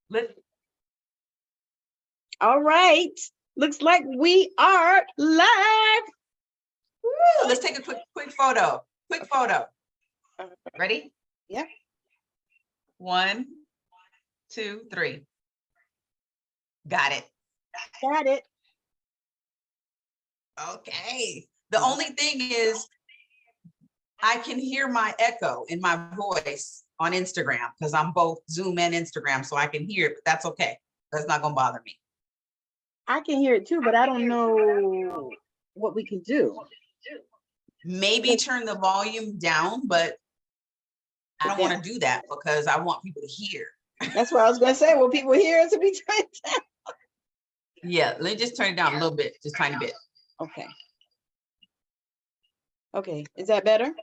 Let All right. Looks like we are live. Woo, let's take a quick photo. Quick photo. Ready? Yeah. 1, 2, 3. Got it. Got it. Okay. The only thing is I can hear my echo in my voice on Instagram because I'm both Zoom and Instagram, so I can hear it, but that's okay. That's not gonna bother me. I can hear it too, but I don't know what we can do. Maybe turn the volume down, but I don't want to do that because I want people to hear. That's what I was gonna say. Will people hear us if we turn it down? Yeah, let me just turn it down a little bit, just tiny bit. Okay. Okay, is that better?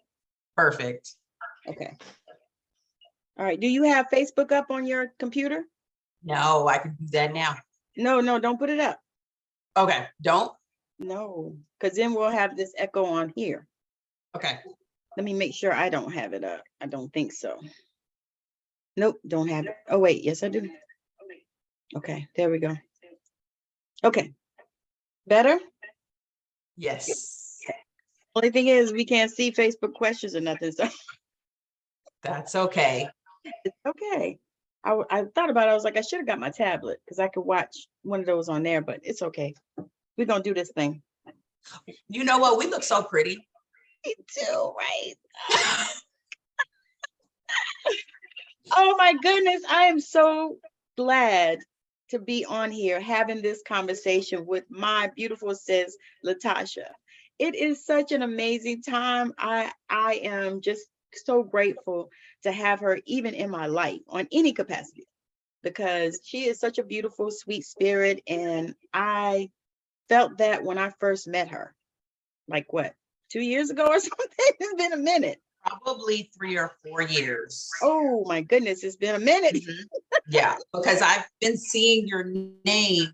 Perfect. Okay. All right, do you have Facebook up on your computer? No, I can do that now. No, don't put it up. Okay, don't? No, because then we'll have this echo on here. Okay. Let me make sure I don't have it up. I don't think so. Nope, don't have it. Oh, wait, yes, I do. Okay, there we go. Okay, better? Yes. Only thing is we can't see Facebook questions or nothing, so. That's okay. It's okay. I thought about it. I was like, I should have got my tablet because I could watch one of those on there, but it's okay. We're going to do this thing. You know what? We look so pretty. Me too, right? Oh my goodness. I am so glad to be on here having this conversation with my beautiful sis, Latasha. It is such an amazing time. I am just so grateful to have her even in my life on any capacity, because she is such a beautiful, sweet spirit. And I felt that when I first met her, like what, 2 years ago or something? It's been a minute. Probably 3 or 4 years. Oh my goodness, it's been a minute. Mm-hmm. Yeah, because I've been seeing your name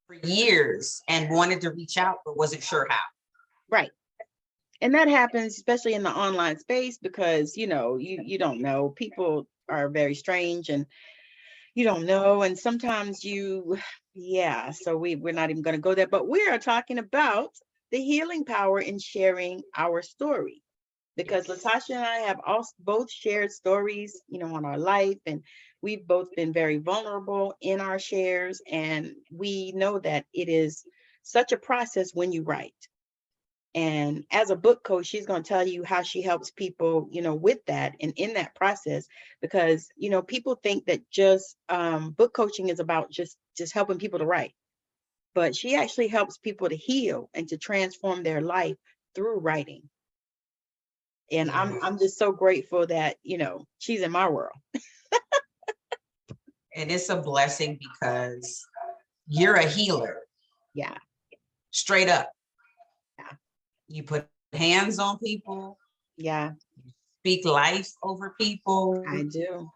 for years and wanted to reach out, but wasn't sure how. Right. And that happens, especially in the online space, because, you know, you don't know. People are very strange and you don't know. And sometimes yeah, so we're not even going to go there. But we are talking about the healing power in sharing our story. Because yes, Latasha and I have both shared stories, you know, on our life. And we've both been very vulnerable in our shares. And we know that it is such a process when you write. And as a book coach, she's going to tell you how she helps people, you know, with that and in that process, because, you know, people think that just book coaching is about just helping people to write. But she actually helps people to heal and to transform their life through writing. And I'm just so grateful that, you know, she's in my world. And it's a blessing because you're a healer. Yeah. Straight up. Yeah. You put hands on people. Yeah. You speak life over people. I do.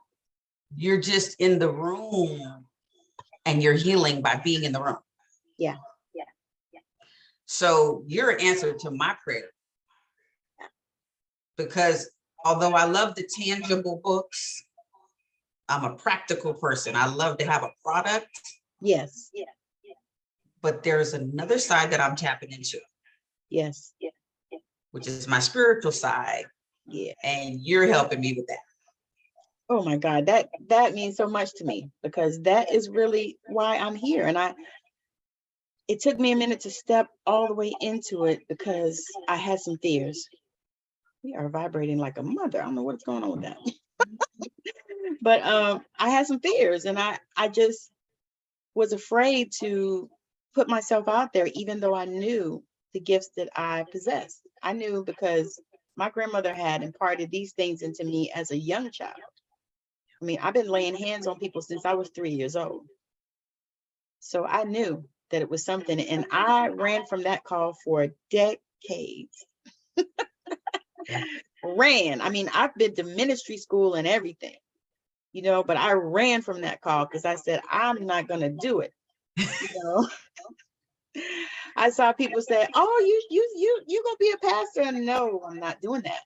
You're just in the room and you're healing by being in the room. Yeah. So you're an answer to my prayer. Because although I love the tangible books, I'm a practical person. I love to have a product. Yes. But there's another side that I'm tapping into. Yes. Which is my spiritual side. Yeah. And you're helping me with that. Oh my God, that means so much to me, because that is really why I'm here. And it took me a minute to step all the way into it because I had some fears. We are vibrating like a mother. I don't know what's going on with that. But I had some fears, and I just was afraid to put myself out there, even though I knew the gifts that I possessed. I knew because my grandmother had imparted these things into me as a young child. I mean, I've been laying hands on people since I was 3 years old. So I knew that it was something, and I ran from that call for decades. Ran. I mean, I've been to ministry school and everything, you know, but I ran from that call because I said, I'm not going to do it. You know, I saw people say, oh, you going to be a pastor? And no, I'm not doing that.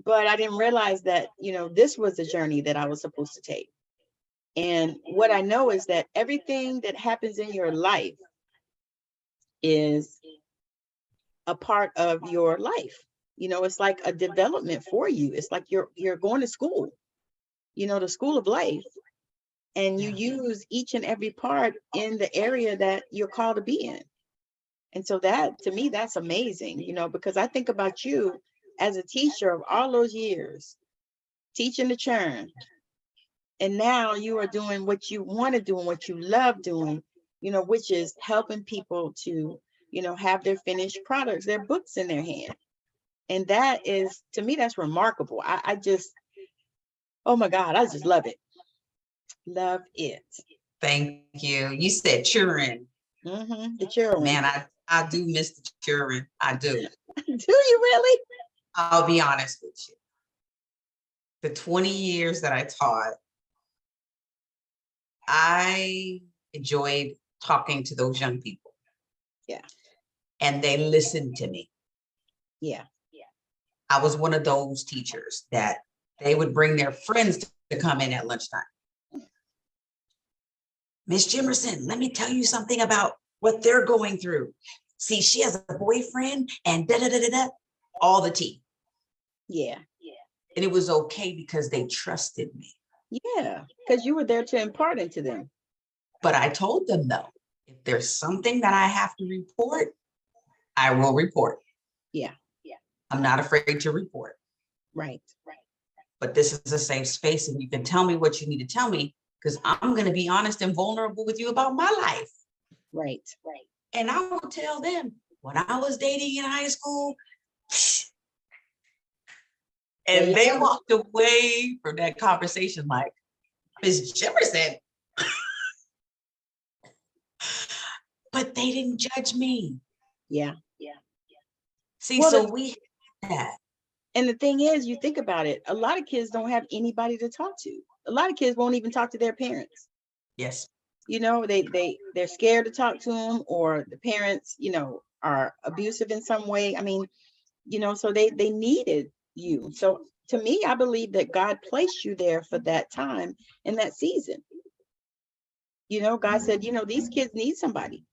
but I didn't realize that, this was a journey that I was supposed to take. And what I know is that everything that happens in your life is a part of your life. It's like a development for you. It's like you're going to school, the school of life, and you use each and every part in the area that you're called to be in. And so that, to me, that's amazing, because I think about you as a teacher of all those years, teaching the churn. And now you are doing what you want to do and what you love doing, which is helping people to, have their finished products, their books in their hand. And that is, to me, that's remarkable. I just, oh my God, I just love it. Love it. Thank you. You said children. The children. Man, I do miss the children. I do. Do you really? I'll be honest with you. The 20 years that I taught, I enjoyed talking to those young people. Yeah. And they listened to me. Yeah. I was one of those teachers that they would bring their friends to come in at lunchtime. Miss Jimerson, let me tell you something about what they're going through. See, she has a boyfriend and da-da-da-da-da, all the tea. Yeah. And it was okay because they trusted me. Yeah, because you were there to impart into them. But I told them, though, if there's something that I have to report, I will report. Yeah. I'm not afraid to report. Right. But this is a safe space, and you can tell me what you need to tell me, because I'm going to be honest and vulnerable with you about my life. Right. And I will tell them, when I was dating in high school, and they walked away from that conversation like, Miss Jimerson. But they didn't judge me. Yeah. See, well, so we had that. And the thing is, you think about it, a lot of kids don't have anybody to talk to. A lot of kids won't even talk to their parents. Yes. They're scared to talk to them, or the parents, are abusive in some way. I mean, so they needed you. So to me, I believe that God placed you there for that time and that season. God said, these kids need somebody,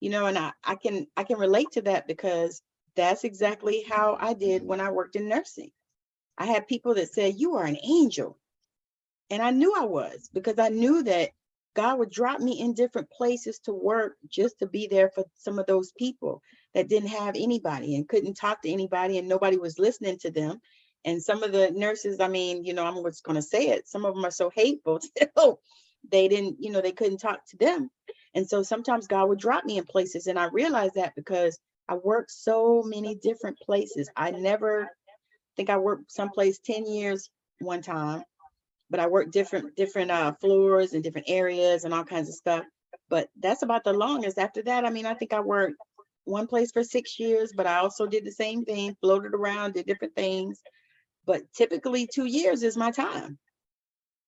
and I can relate to that, because that's exactly how I did when I worked in nursing. I had people that said, you are an angel. And I knew I was, because I knew that God would drop me in different places to work just to be there for some of those people that didn't have anybody and couldn't talk to anybody, and nobody was listening to them. And some of the nurses, I mean, I'm just going to say it, some of them are so hateful still. They didn't, they couldn't talk to them. And so sometimes God would drop me in places. And I realized that because I worked so many different places. I never think I worked someplace 10 years one time, but I worked different floors and different areas and all kinds of stuff. But that's about the longest. After that, I mean, I think I worked one place for 6 years, but I also did the same thing, floated around, did different things. But typically 2 years is my time.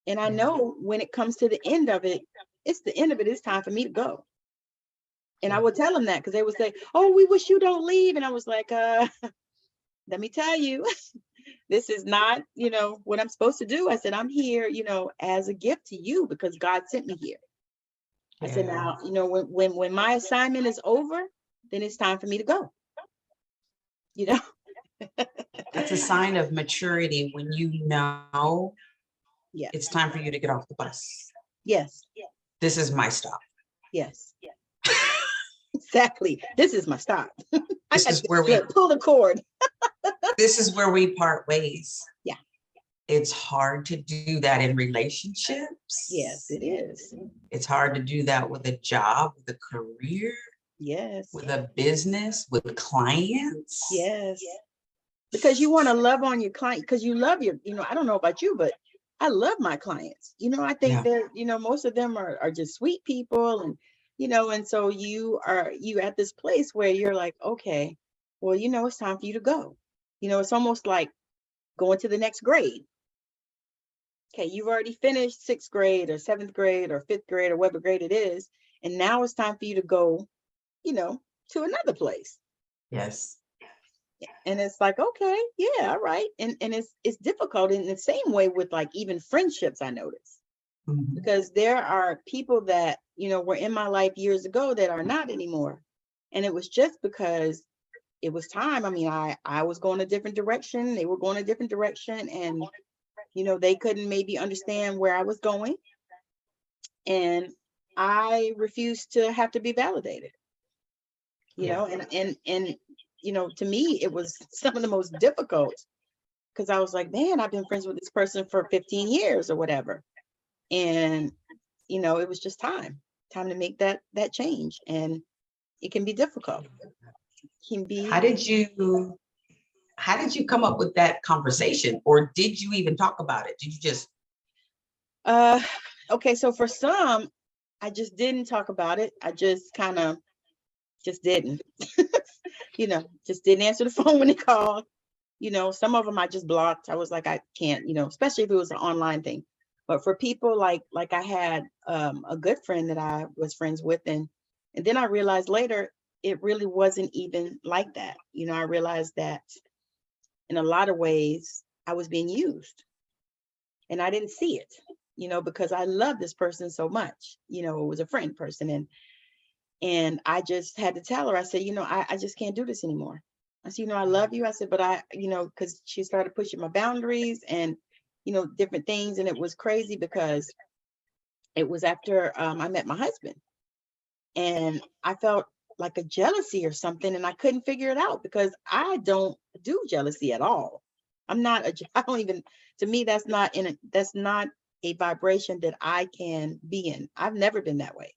And I know when it comes to the end of it, it's the end of it. It's time for me to go. And I would tell them that, because they would say, oh, we wish you don't leave. And I was like, let me tell you, this is not, what I'm supposed to do. I said, I'm here, as a gift to you, because God sent me here. I said, now, when my assignment is over, then it's time for me to go. That's a sign of maturity when yeah, it's time for you to get off the bus. Yes. This is my stop. Yes. Exactly. This is my stop. This is where we pull the cord. This is where we part ways. Yeah. It's hard to do that in relationships. Yes, it is. It's hard to do that with a job, with a career. Yes. With a business, with clients. Yes. Because you want to love on your client, because you love your, I don't know about you, but I love my clients. I think they're, most of them are just sweet people, and, and so you at this place where you're like, okay, well, it's time for you to go. It's almost like going to the next grade. Okay, you've already finished 6th grade or 7th grade or 5th grade or whatever grade it is. And now it's time for you to go, to another place. Yes. And it's like, okay, yeah, all right. And it's difficult in the same way with like even friendships, I notice. Mhm. Because there are people that, you know, were in my life years ago that are not anymore. And it was just because it was time. I mean, I was going a different direction. They were going a different direction. And, you know, they couldn't maybe understand where I was going. And I refused to have to be validated, you know, and, you know, to me, it was some of the most difficult because I was like, man, I've been friends with this person for 15 years or whatever. And, you know, it was just time to make that change. And it can be difficult. It can be. How did you come up with that conversation, or did you even talk about it? Did you just Okay, so for some, I just didn't talk about it. I just kind of just didn't, you know, just didn't answer the phone when they called. You know, some of them I just blocked. I was like, I can't, you know, especially if it was an online thing. But for people like I had a good friend that I was friends with, and then I realized later it really wasn't even like that. You know, I realized that in a lot of ways I was being used, and I didn't see it, you know, because I love this person so much. You know, it was a friend person, and I just had to tell her, I said, you know, I just can't do this anymore. I said, you know, I love you. I said, but you know, because she started pushing my boundaries and, you know, different things. And it was crazy because it was after I met my husband, and I felt like a jealousy or something. And I couldn't figure it out because I don't do jealousy at all. I don't even, to me, that's not a vibration that I can be in. I've never been that way.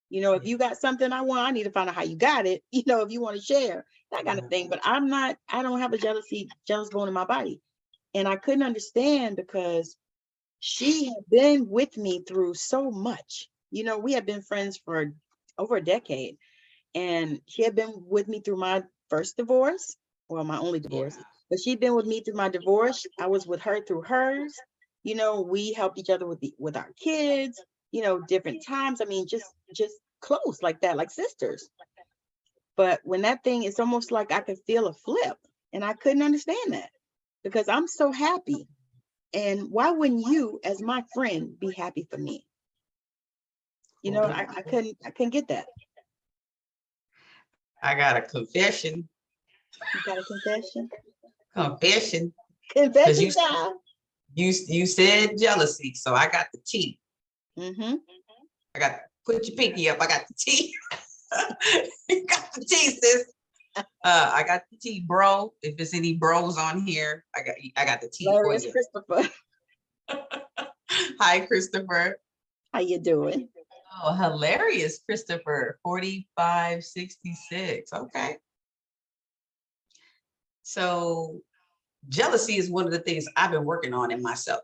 You know, if you got something I want, I need to find out how you got it, you know, if you want to share, that kind of thing. But I don't have a jealous bone in my body. And I couldn't understand because she had been with me through so much. You know, we had been friends for over a decade. And she had been with me through my first divorce, well, my only divorce. But she'd been with me through my divorce. I was with her through hers. You know, we helped each other with our kids, you know, different times. I mean, just close like that, like sisters. But when that thing, it's almost like I could feel a flip, and I couldn't understand that because I'm so happy. And why wouldn't you, as my friend, be happy for me? You know, I couldn't get that. I got a confession. You got a confession? Confession. Confession time. You said jealousy, so I got the tea. Mm-hmm. Put your pinky up. I got the tea. You got the tea, sis. I got the tea, bro. If there's any bros on here, I got the tea for you. Christopher. Hi, Christopher. How you doing? Oh, hilarious, Christopher. 4566. Okay. So jealousy is one of the things I've been working on in myself.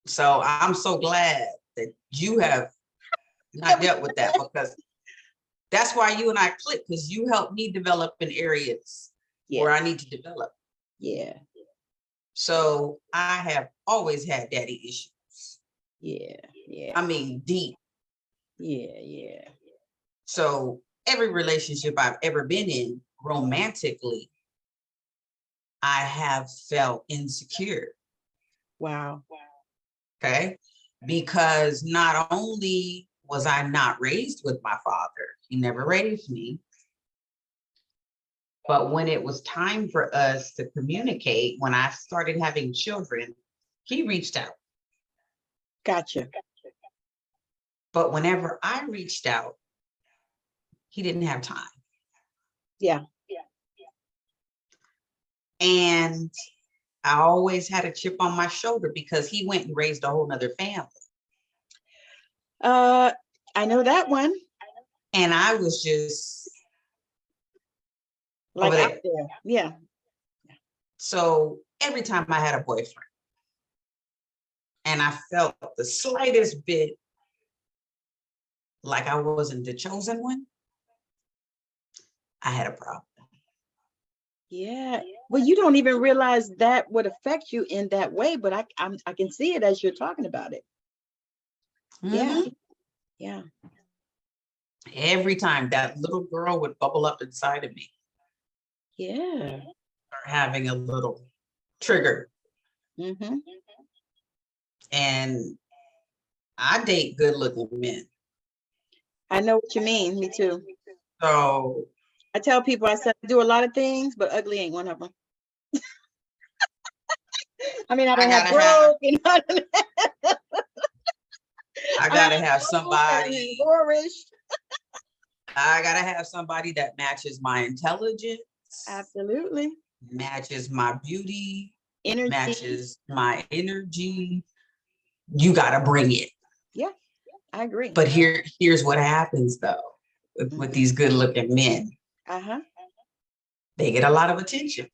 So I'm so glad that you have not dealt with that, because that's why you and I click, because you helped me develop in areas where I need to develop. Yeah. So I have always had daddy issues. Yeah. Yeah. I mean, deep. Yeah. Yeah. So every relationship I've ever been in romantically, I have felt insecure. Wow. Okay. Because not only was I not raised with my father, he never raised me, but when it was time for us to communicate, when I started having children, he reached out. Gotcha. But whenever I reached out, he didn't have time. Yeah. And I always had a chip on my shoulder because he went and raised a whole nother family. I know that one. And I was just like out there. Yeah. So every time I had a boyfriend and I felt the slightest bit like I wasn't the chosen one, I had a problem. Yeah. Well, you don't even realize that would affect you in that way, but I can see it as you're talking about it. Mm-hmm. Yeah. Every time that little girl would bubble up inside of me. Yeah. are having a little trigger. Mm-hmm. And I date good looking men. I know what you mean. Me too. So I tell people, I said, I do a lot of things, but ugly ain't one of them. I mean, I don't have broke, you know. I gotta have somebody. Boorish. I gotta have somebody that matches my intelligence. Absolutely. Matches my beauty. Energy. Matches my energy. You gotta bring it. Yeah, I agree. But here's what happens though with these good looking men. They get a lot of attention.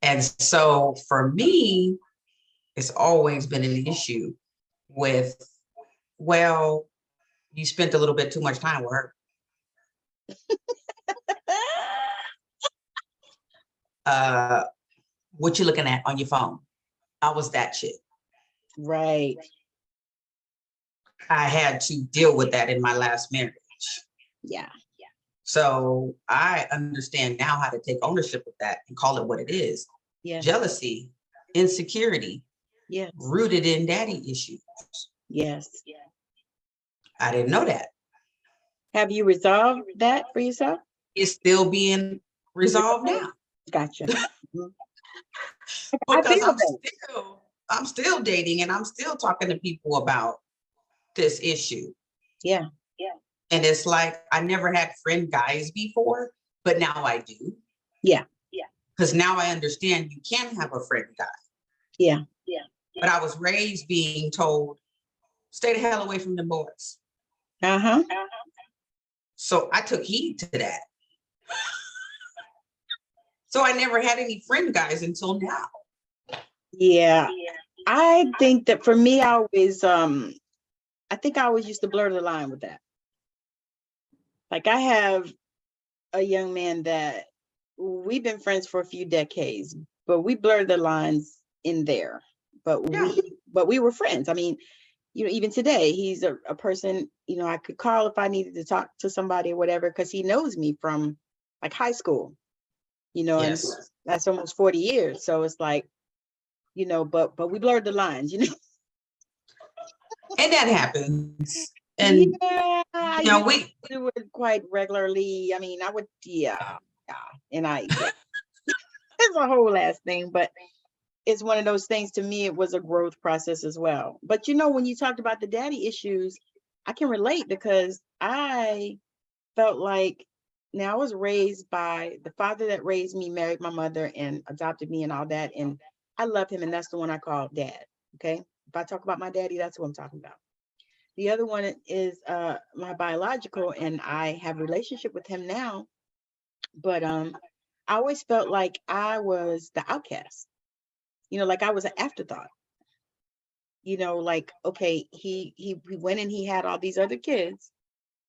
And so for me, it's always been an issue with, well, you spent a little bit too much time with her. What you looking at on your phone? How was that shit? Right. I had to deal with that in my last marriage. Yeah. So I understand now how to take ownership of that and call it what it is. Yes. Jealousy, insecurity, yes, rooted in daddy issues. Yes. I didn't know that. Have you resolved that for yourself? It's still being resolved now. Gotcha. Because I'm still dating and I'm still talking to people about this issue. Yeah. And it's like, I never had friend guys before, but now I do. Yeah. Because now I understand you can have a friend guy. Yeah. But I was raised being told, stay the hell away from the boys. So I took heed to that. So I never had any friend guys until now. Yeah. I think that for me, I always used to blur the line with that. Like I have a young man that we've been friends for a few decades, but we blurred the lines in there. But we were friends. I mean, you know, even today, he's a person, you know, I could call if I needed to talk to somebody or whatever, because he knows me from like high school, you know, and that's almost 40 years. So it's like, you know, but we blurred the lines, you know. And that happens. And you know, we do it quite regularly. I mean, I would, and it's a whole ass thing, but it's one of those things. To me, it was a growth process as well. But you know, when you talked about the daddy issues, I can relate because I felt like, now I was raised by the father that raised me, married my mother and adopted me and all that. And I love him. And that's the one I call dad. Okay. If I talk about my daddy, that's what I'm talking about. The other one is my biological, and I have a relationship with him now. But I always felt like I was the outcast, you know, like I was an afterthought. You know, like, okay, he went and he had all these other kids,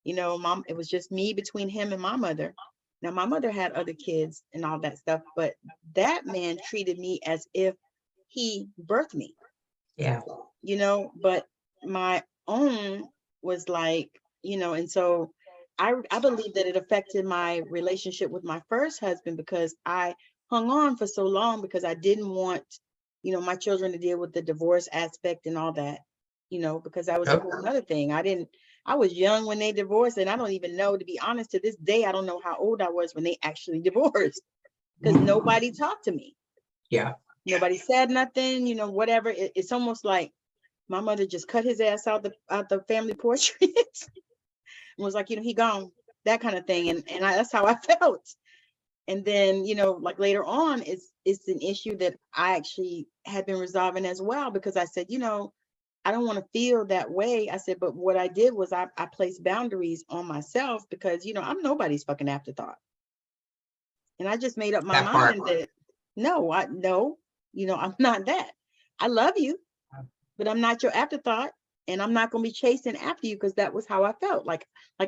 you know, mom, it was just me between him and my mother. Now my mother had other kids and all that stuff, but that man treated me as if he birthed me. Yeah. You know, but my own was like, you know, and so I believe that it affected my relationship with my first husband, because I hung on for so long because I didn't want, you know, my children to deal with the divorce aspect and all that, you know, because that was a whole other thing. I was young when they divorced, and I don't even know, to be honest, to this day, I don't know how old I was when they actually divorced, because nobody talked to me. Yeah. Nobody said nothing, you know, whatever. It's almost like my mother just cut his ass out the family portrait and was like, you know, he gone, that kind of thing. And that's how I felt. And then, you know, like later on, it's an issue that I actually had been resolving as well, because I said, you know, I don't want to feel that way. I said, but what I did was I placed boundaries on myself, because, you know, I'm nobody's fucking afterthought. And I just made up my mind that no, you know, I'm not that. I love you, but I'm not your afterthought. And I'm not going to be chasing after you, because that was how I felt. Like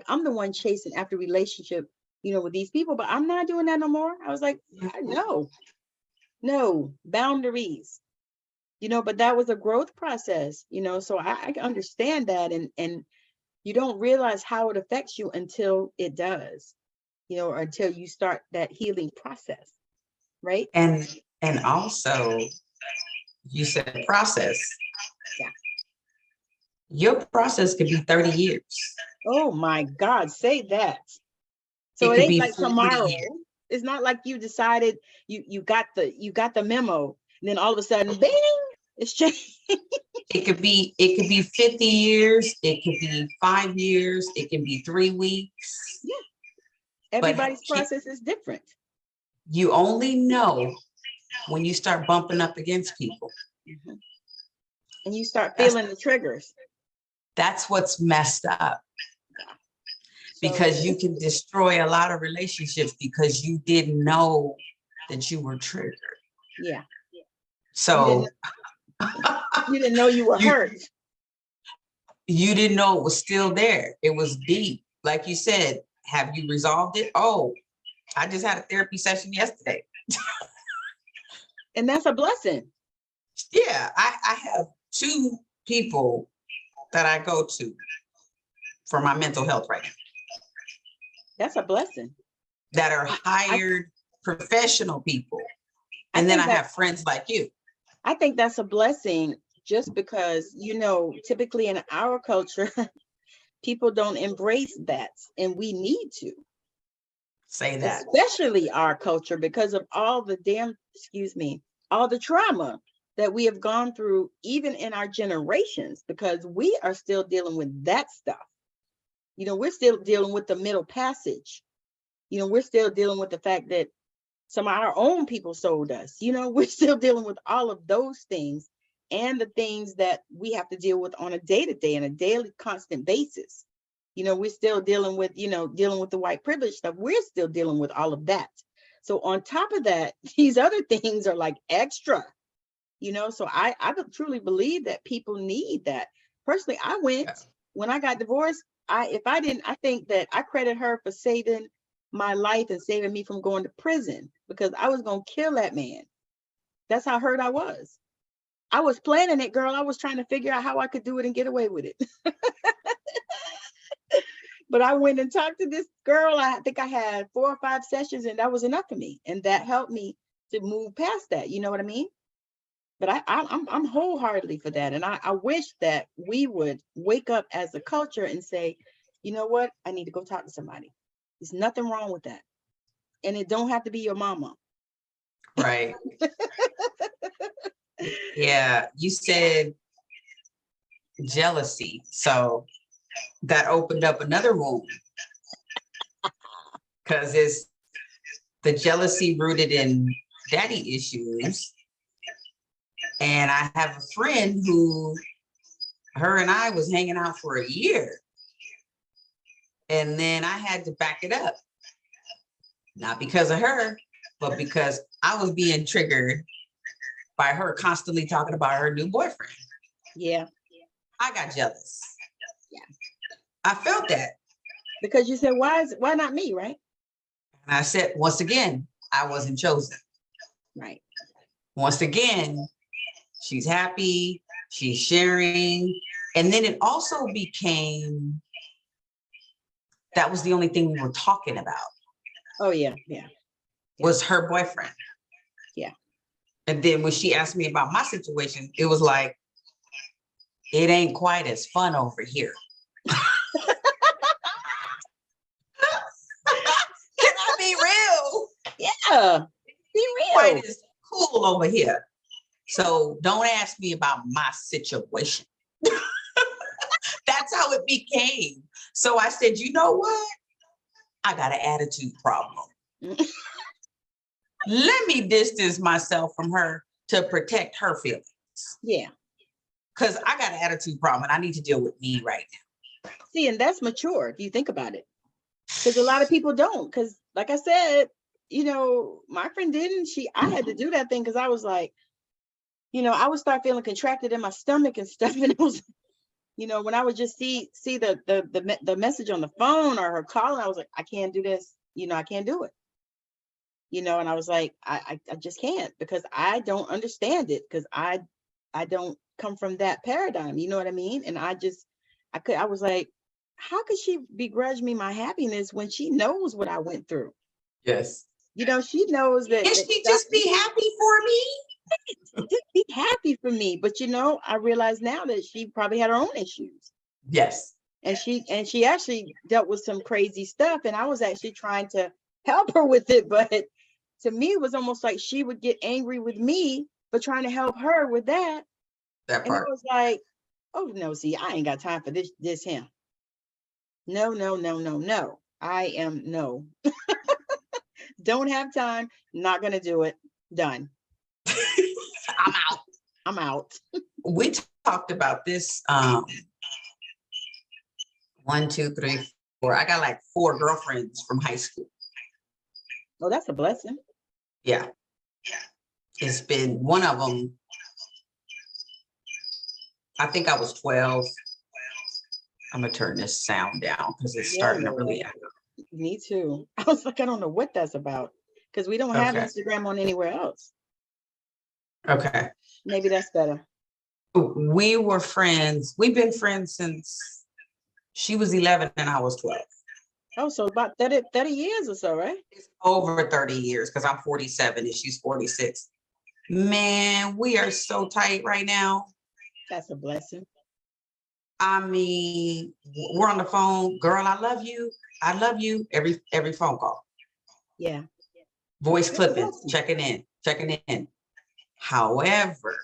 I'm the one chasing after relationship, you know, with these people, but I'm not doing that no more. I was like, no boundaries, you know, but that was a growth process, you know, so I understand that. And you don't realize how it affects you until it does. or until you start that healing process, right? And also, you said process. Yeah. Your process could be 30 years. Oh my God, say that. So It it could ain't be like 40 tomorrow. years. It's not like you decided you got the memo, and then all of a sudden, bing, it's changed. It could be 50 years, it could be 5 years, it can be 3 weeks. Yeah. Everybody's process is different. You only know when you start bumping up against people. Mm-hmm. And you start feeling the triggers. That's what's messed up. Because you can destroy a lot of relationships because you didn't know that you were triggered. Yeah. So you didn't know you were hurt. You didn't know it was still there. It was deep. Like you said, have you resolved it? Oh, I just had a therapy session yesterday. And that's a blessing. Yeah, I have 2 people that I go to for my mental health right now. That's a blessing. That are hired professional people. And then I have friends like you. I think that's a blessing just because, typically in our culture, people don't embrace that. And we need to. Say that. Especially our culture, because of all the all the trauma that we have gone through, even in our generations, because we are still dealing with that stuff. We're still dealing with the middle passage. We're still dealing with the fact that some of our own people sold us. We're still dealing with all of those things and the things that we have to deal with on a day-to-day and a daily constant basis. We're still dealing with the white privilege stuff. We're still dealing with all of that. So on top of that, these other things are like extra, so I truly believe that people need that. Personally, when I got divorced, I think that I credit her for saving my life and saving me from going to prison, because I was going to kill that man. That's how hurt I was. I was planning it, girl. I was trying to figure out how I could do it and get away with it. But I went and talked to this girl. I think I had 4 or 5 sessions, and that was enough for me. And that helped me to move past that. You know what I mean? But I'm wholeheartedly for that. And I wish that we would wake up as a culture and say, you know what? I need to go talk to somebody. There's nothing wrong with that. And it don't have to be your mama. Right. Yeah. You said jealousy. So that opened up another wound. Because it's the jealousy rooted in daddy issues. And I have a friend who, her and I was hanging out for a year. And then I had to back it up. Not because of her, but because I was being triggered by her constantly talking about her new boyfriend. Yeah. I got jealous. Yeah. I felt that. Because you said, why not me, right? And I said, once again, I wasn't chosen. Right. Once again, she's happy, she's sharing. And then it also became, that was the only thing we were talking about. Oh, yeah. Was her boyfriend. Yeah. And then when she asked me about my situation, it was like, it ain't quite as fun over here. Can I be real? Yeah, be real. Quite as cool over here. So don't ask me about my situation. That's how it became. So I said, you know what? I got an attitude problem. Let me distance myself from her to protect her feelings. Yeah. Because I got an attitude problem and I need to deal with me right now. See, and that's mature if you think about it. Because a lot of people don't. Because like I said, my friend didn't. I had to do that thing because I was like, I would start feeling contracted in my stomach and stuff. And it was, when I would just see the message on the phone or her calling, I was like, I can't do this. I can't do it. And I was like, I just can't, because I don't understand it, because I don't come from that paradigm. You know what I mean? And I was like, how could she begrudge me my happiness when she knows what I went through? Yes. You know, she knows that. Can she just be happy for me? Just be happy for me. But you know, I realize now that she probably had her own issues. Yes. And she actually dealt with some crazy stuff. And I was actually trying to help her with it. But to me, it was almost like she would get angry with me for trying to help her with that. That And I part. was like, oh no, see, I ain't got time for this him. No, no, no, no, no. I am no. Don't have time. Not gonna do it. Done. I'm out. I'm out. We talked about this. 1, 2, 3, 4. I got like 4 girlfriends from high school. Oh, that's a blessing. Yeah. It's been one of them. I think I was 12. I'm gonna turn this sound down because it's starting to really echo. Me too. I was like, I don't know what that's about because we don't have Instagram on anywhere else. Okay. Maybe that's better. We were friends. We've been friends since she was 11 and I was 12. Oh, so about 30 years or so, right? It's over 30 years because I'm 47 and she's 46. Man, we are so tight right now. That's a blessing. I mean, we're on the phone. Girl, I love you. I love you. Every phone call. Yeah. Voice clipping, checking in. However,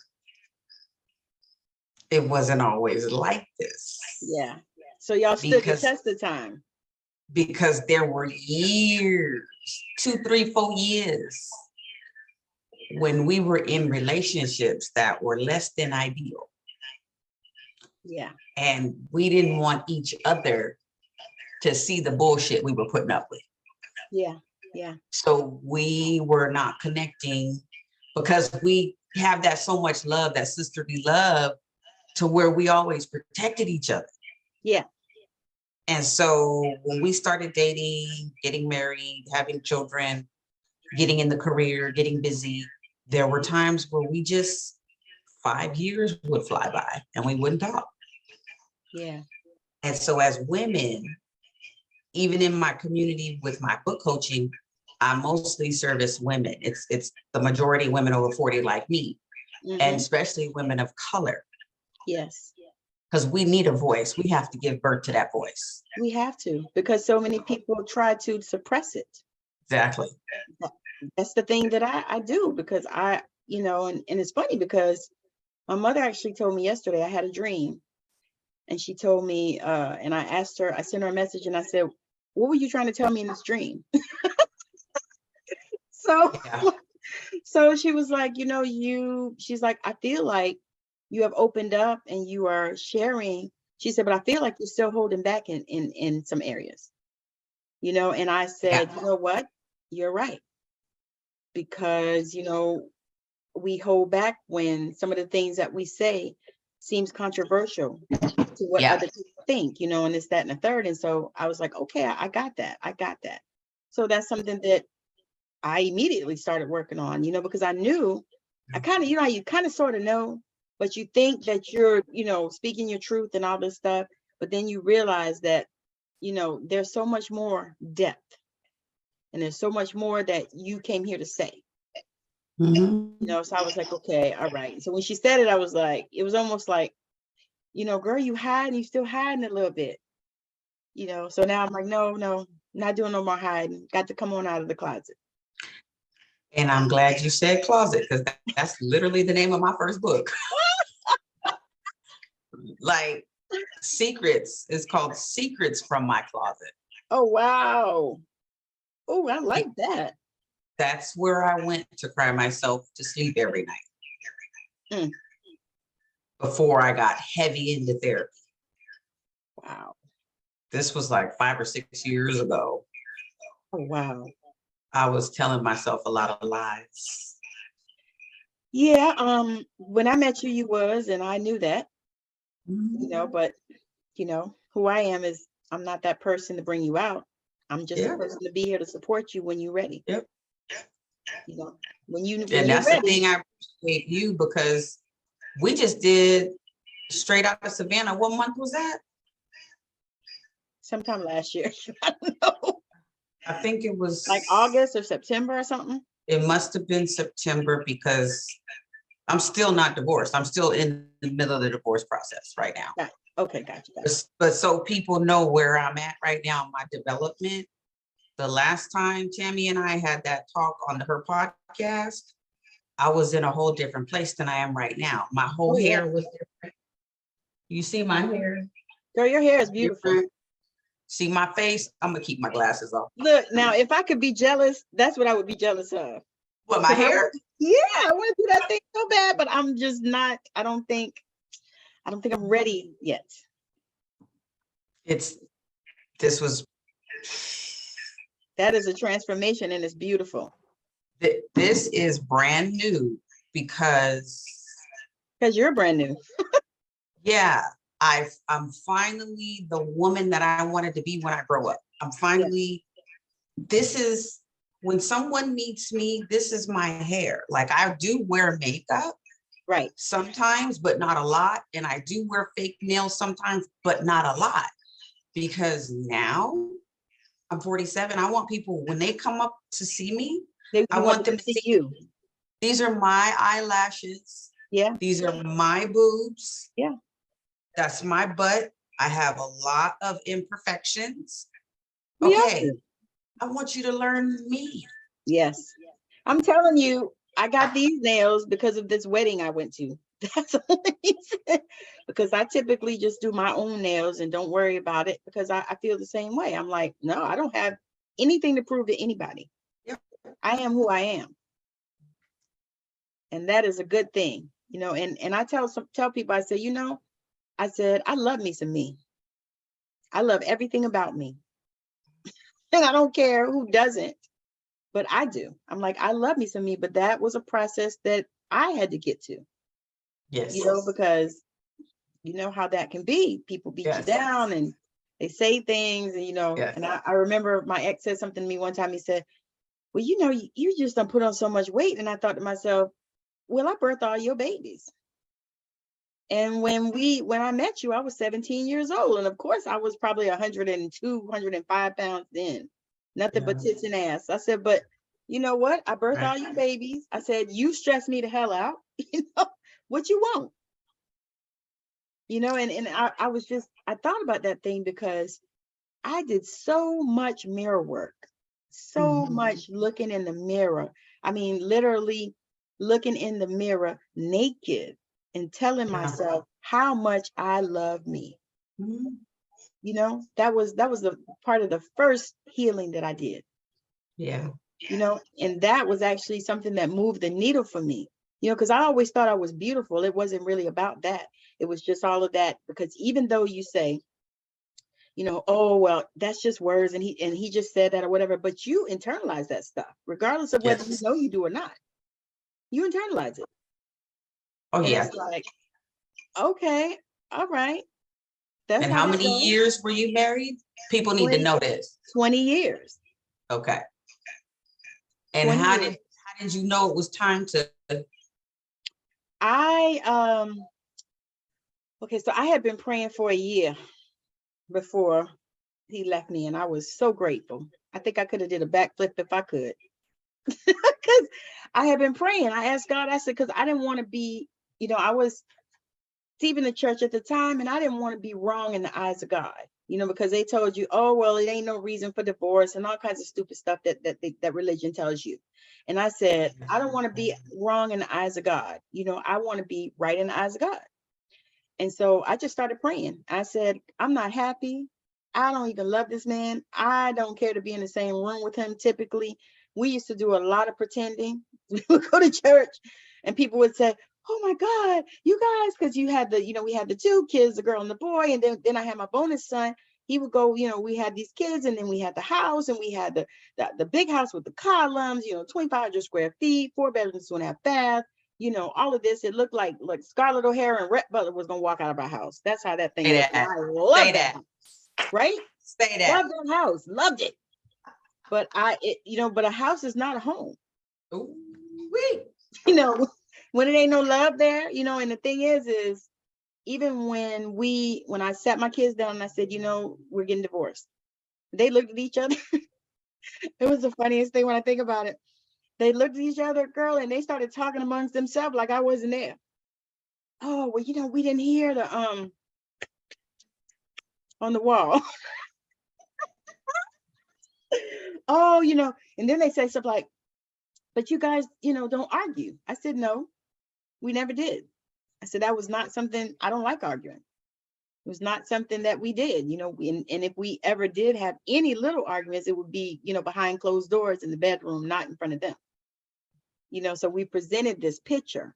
it wasn't always like this. Yeah. So y'all stood the test of time. Because there were years, 2, 3, 4 years, when we were in relationships that were less than ideal. Yeah. And we didn't want each other to see the bullshit we were putting up with. Yeah. Yeah. So we were not connecting because we have that so much love, that sisterly love, to where we always protected each other. Yeah. And so when we started dating, getting married, having children, getting in the career, getting busy, there were times where we just 5 years would fly by and we wouldn't talk. Yeah. And so as women, even in my community with my book coaching, I mostly service women. It's the majority women over 40 like me, and especially women of color. Yes. Because we need a voice. We have to give birth to that voice. We have to, because so many people try to suppress it. Exactly. That's the thing that I do, because and it's funny because my mother actually told me yesterday I had a dream. And she told me, and I asked her, I sent her a message and I said, what were you trying to tell me in this dream? So she was like, she's like, I feel like you have opened up and you are sharing. She said, but I feel like you're still holding back in some areas, and I said, you know what? You're right. Because, we hold back when some of the things that we say seems controversial to what other people think, and this, that, and the third. And so I was like, okay, I got that. So that's something that I immediately started working on, because I knew, I kind of, you kind of sort of know, but you think that you're, speaking your truth and all this stuff, but then you realize that, there's so much more depth and there's so much more that you came here to say. So I was like, okay, all right. So when she said it, I was like, it was almost like, girl, you still hiding a little bit, so now I'm like, no, not doing no more hiding. Got to come on out of the closet. And I'm glad you said closet, because that's literally the name of my first book. Like Secrets is called Secrets from My Closet. Oh, wow. Oh, I like that. That's where I went to cry myself to sleep every night. Before I got heavy into therapy. Wow. This was like 5 or 6 years ago. Oh, wow. I was telling myself a lot of lies. Yeah. When I met you, you was, and I knew that, but who I am is I'm not that person to bring you out. I'm just a person to be here to support you when you're ready. Yep. When you're that's ready. The thing, I appreciate you, because we just did Straight Outta Savannah. What month was that? sometime last year. I don't know. I think it was Like August or September or something. It must have been September because I'm still not divorced. I'm still in the middle of the divorce process right now. Got Okay, gotcha. But so people know where I'm at right now in my development. The last time Tammy and I had that talk on her podcast, I was in a whole different place than I am right now. My whole hair was different. You see my hair? Girl, your hair is beautiful. Different. See my face? I'm gonna keep my glasses off. Look, now if I could be jealous, that's what I would be jealous of. What, my hair? Yeah, I want to do that thing so bad, but I'm just not. I don't think I'm ready yet. That is a transformation, and it's beautiful. This is brand new because you're brand new. Yeah, I'm finally the woman that I wanted to be when I grow up. I'm finally, this is when someone meets me, this is my hair. Like, I do wear makeup. Right. Sometimes, but not a lot. And I do wear fake nails sometimes, but not a lot. Because now I'm 47. I want people, when they come up to see me, I want them to see you. These are my eyelashes. Yeah. These are my boobs. Yeah. That's my butt. I have a lot of imperfections. We Okay. I want you to learn me. Yes. I'm telling you, I got these nails because of this wedding I went to. That's the only reason. Because I typically just do my own nails and don't worry about it because I feel the same way. I'm like, no, I don't have anything to prove to anybody. Yep. I am who I am. And that is a good thing, you know, and I tell people, I say, you know, I said, I love me some me. I love everything about me. And I don't care who doesn't, but I do. I'm like, I love me some me, but that was a process that I had to get to. Yes. You know, because you know how that can be. People beat you down and they say things, and you know, and I remember my ex said something to me one time. He said, well, you know, you just don't put on so much weight. And I thought to myself, well, I birthed all your babies. And when I met you, I was 17 years old. And of course, I was probably 102, 105 pounds then. Nothing but tits and ass. I said, but you know what? I birthed all your babies. I said, you stress me the hell out. You know, what you want? You know, and I was just, I thought about that thing because I did so much mirror work, so much looking in the mirror. I mean, literally looking in the mirror naked and telling myself how much I love me. You know, that was the part of the first healing that I did. Yeah. You know, and that was actually something that moved the needle for me, you know, because I always thought I was beautiful. It wasn't really about that. It was just all of that, because even though you say, you know, oh, well, that's just words and he just said that or whatever, but you internalize that stuff, regardless of whether you know you do or not. You internalize it. Oh, yeah. It's like, okay, all right. That's and how many years were you married? People need to know this. 20 years. Okay. And how did you know it was time to? Okay, so I had been praying for a year before he left me, and I was so grateful. I think I could have did a backflip if I could. Because I had been praying. I asked God, I said, because I didn't want to be, you know, I was leaving the church at the time, and I didn't want to be wrong in the eyes of God, you know, because they told you, oh, well, it ain't no reason for divorce and all kinds of stupid stuff that religion tells you. And I said, I don't want to be wrong in the eyes of God. You know, I want to be right in the eyes of God. And so I just started praying. I said, I'm not happy. I don't even love this man. I don't care to be in the same room with him. Typically, we used to do a lot of pretending. We would go to church and people would say, oh my God, you guys, because you had the, you know, we had the two kids, the girl and the boy. And then I had my bonus son. He would go, you know, we had these kids, and then we had the house, and we had the big house with the columns, you know, 2,500 square feet, 4 bedrooms, 2.5 baths. You know, all of this, it looked like Scarlett O'Hara and Rhett Butler was gonna walk out of our house. That's how that thing was. I love that house, right? Say that. Love that house, loved it. But you know, but a house is not a home. Ooh, you know, when it ain't no love there, you know, and the thing is even when I sat my kids down and I said, we're getting divorced, they looked at each other. It was the funniest thing when I think about it. They looked at each other, girl, and they started talking amongst themselves like I wasn't there. Oh, well, we didn't hear the on the wall. Oh, and then they say stuff like, but you guys, don't argue. I said, no, we never did. I said, that was not something, I don't like arguing. It was not something that we did, and if we ever did have any little arguments, it would be, behind closed doors in the bedroom, not in front of them. So we presented this picture,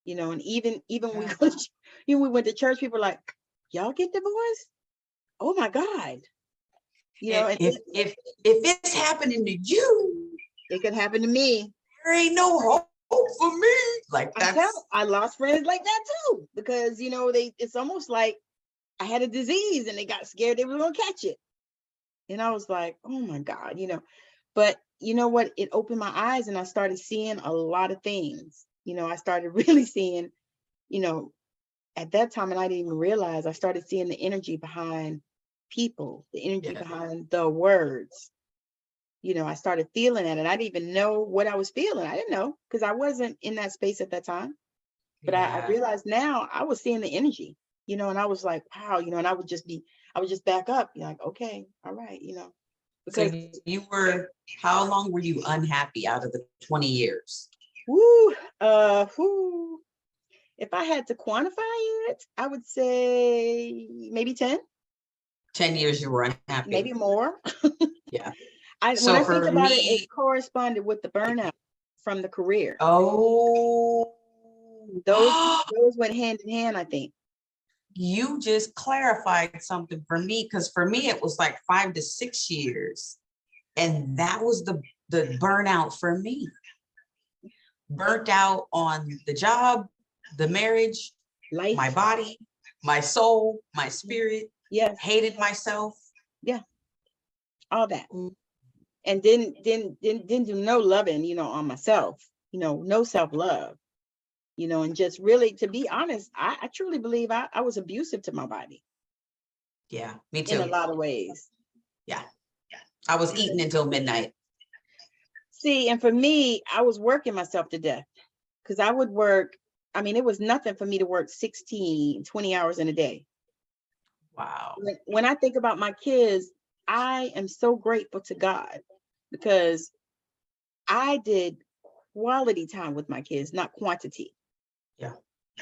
and even we went to church, people were like, y'all get divorced? Oh my God. If it's happening to you, it could happen to me. There ain't no hope for me. Like I lost friends like that too, because it's almost like I had a disease and they got scared they were gonna catch it. And I was like, oh my God, but you know what? It opened my eyes and I started seeing a lot of things. I started really seeing, at that time, and I didn't even realize, I started seeing the energy behind people, the energy behind the words. I started feeling it and I didn't even know what I was feeling. I didn't know because I wasn't in that space at that time. But I realized now I was seeing the energy, and I was like, wow, and I would just back up, like, okay, all right, because so how long were you unhappy out of the 20 years? If I had to quantify it, I would say maybe 10. 10 years you were unhappy. Maybe more. Yeah. When I think about it, it corresponded with the burnout from the career. Oh. Those went hand in hand, I think. You just clarified something for me, because for me, it was like 5 to 6 years. And that was the burnout for me. Burnt out on the job, the marriage, life, my body, my soul, my spirit. Yes. Hated myself. Yeah. All that. And didn't do no loving, on myself, no self-love, and just really, to be honest, I truly believe I was abusive to my body. Yeah, me too. In a lot of ways. Yeah. I was eating until midnight. See, and for me, I was working myself to death because I would work. I mean, it was nothing for me to work 16, 20 hours in a day. Wow. When I think about my kids, I am so grateful to God because I did quality time with my kids, not quantity. Yeah.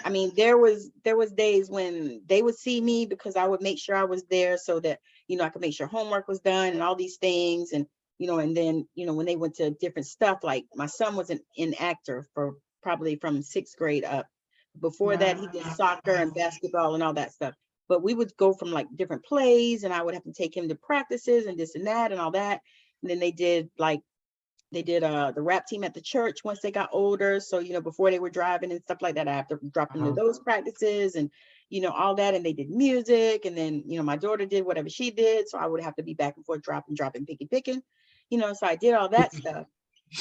I mean, there was days when they would see me because I would make sure I was there so that, I could make sure homework was done and all these things. And, and then, when they went to different stuff, like my son was an actor for probably from 6th grade up. Before that, he did soccer and basketball and all that stuff. But we would go from like different plays and I would have to take him to practices and this and that and all that. And then they did the rap team at the church once they got older. So, before they were driving and stuff like that, I have to drop them to those practices and, all that. And they did music. And then, my daughter did whatever she did. So I would have to be back and forth, dropping, picking, so I did all that stuff.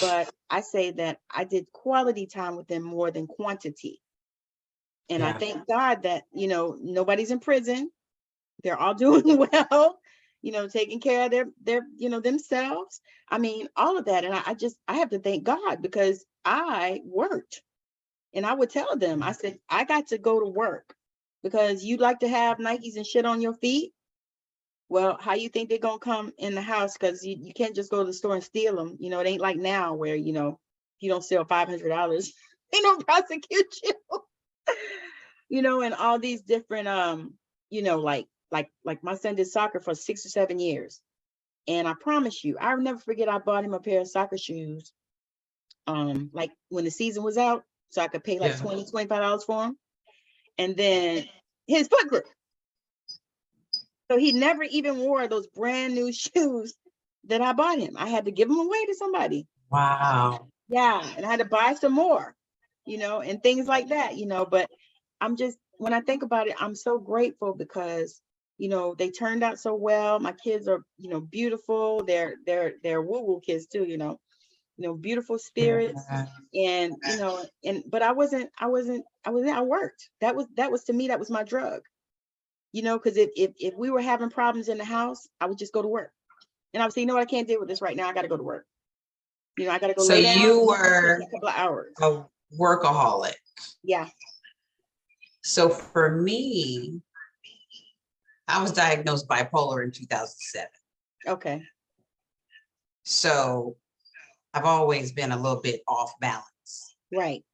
But I say that I did quality time with them more than quantity. And I thank God that, nobody's in prison. They're all doing well, taking care of their themselves. I mean, all of that. And I have to thank God because I worked. And I would tell them, I said, I got to go to work because you'd like to have Nikes and shit on your feet. Well, how you think they're going to come in the house? Because you can't just go to the store and steal them. It ain't like now where, if you don't sell $500, they don't prosecute you. And all these different, like my son did soccer for 6 or 7 years. And I promise you, I'll never forget, I bought him a pair of soccer shoes. Like when the season was out, so I could pay like $20, $25 for him. And then his foot grew. So he never even wore those brand new shoes that I bought him. I had to give them away to somebody. Wow. Yeah. And I had to buy some more, and things like that, but when I think about it, I'm so grateful because, they turned out so well. My kids are, beautiful. They're woo-woo kids too, beautiful spirits. And, but I worked. That was to me, that was my drug, because if we were having problems in the house, I would just go to work. And I would say, I can't deal with this right now. I got to go to work. I got to go So lay down. you were a couple of hours. a workaholic. Yeah. So for me, I was diagnosed bipolar in 2007. Okay. So I've always been a little bit off balance. Right.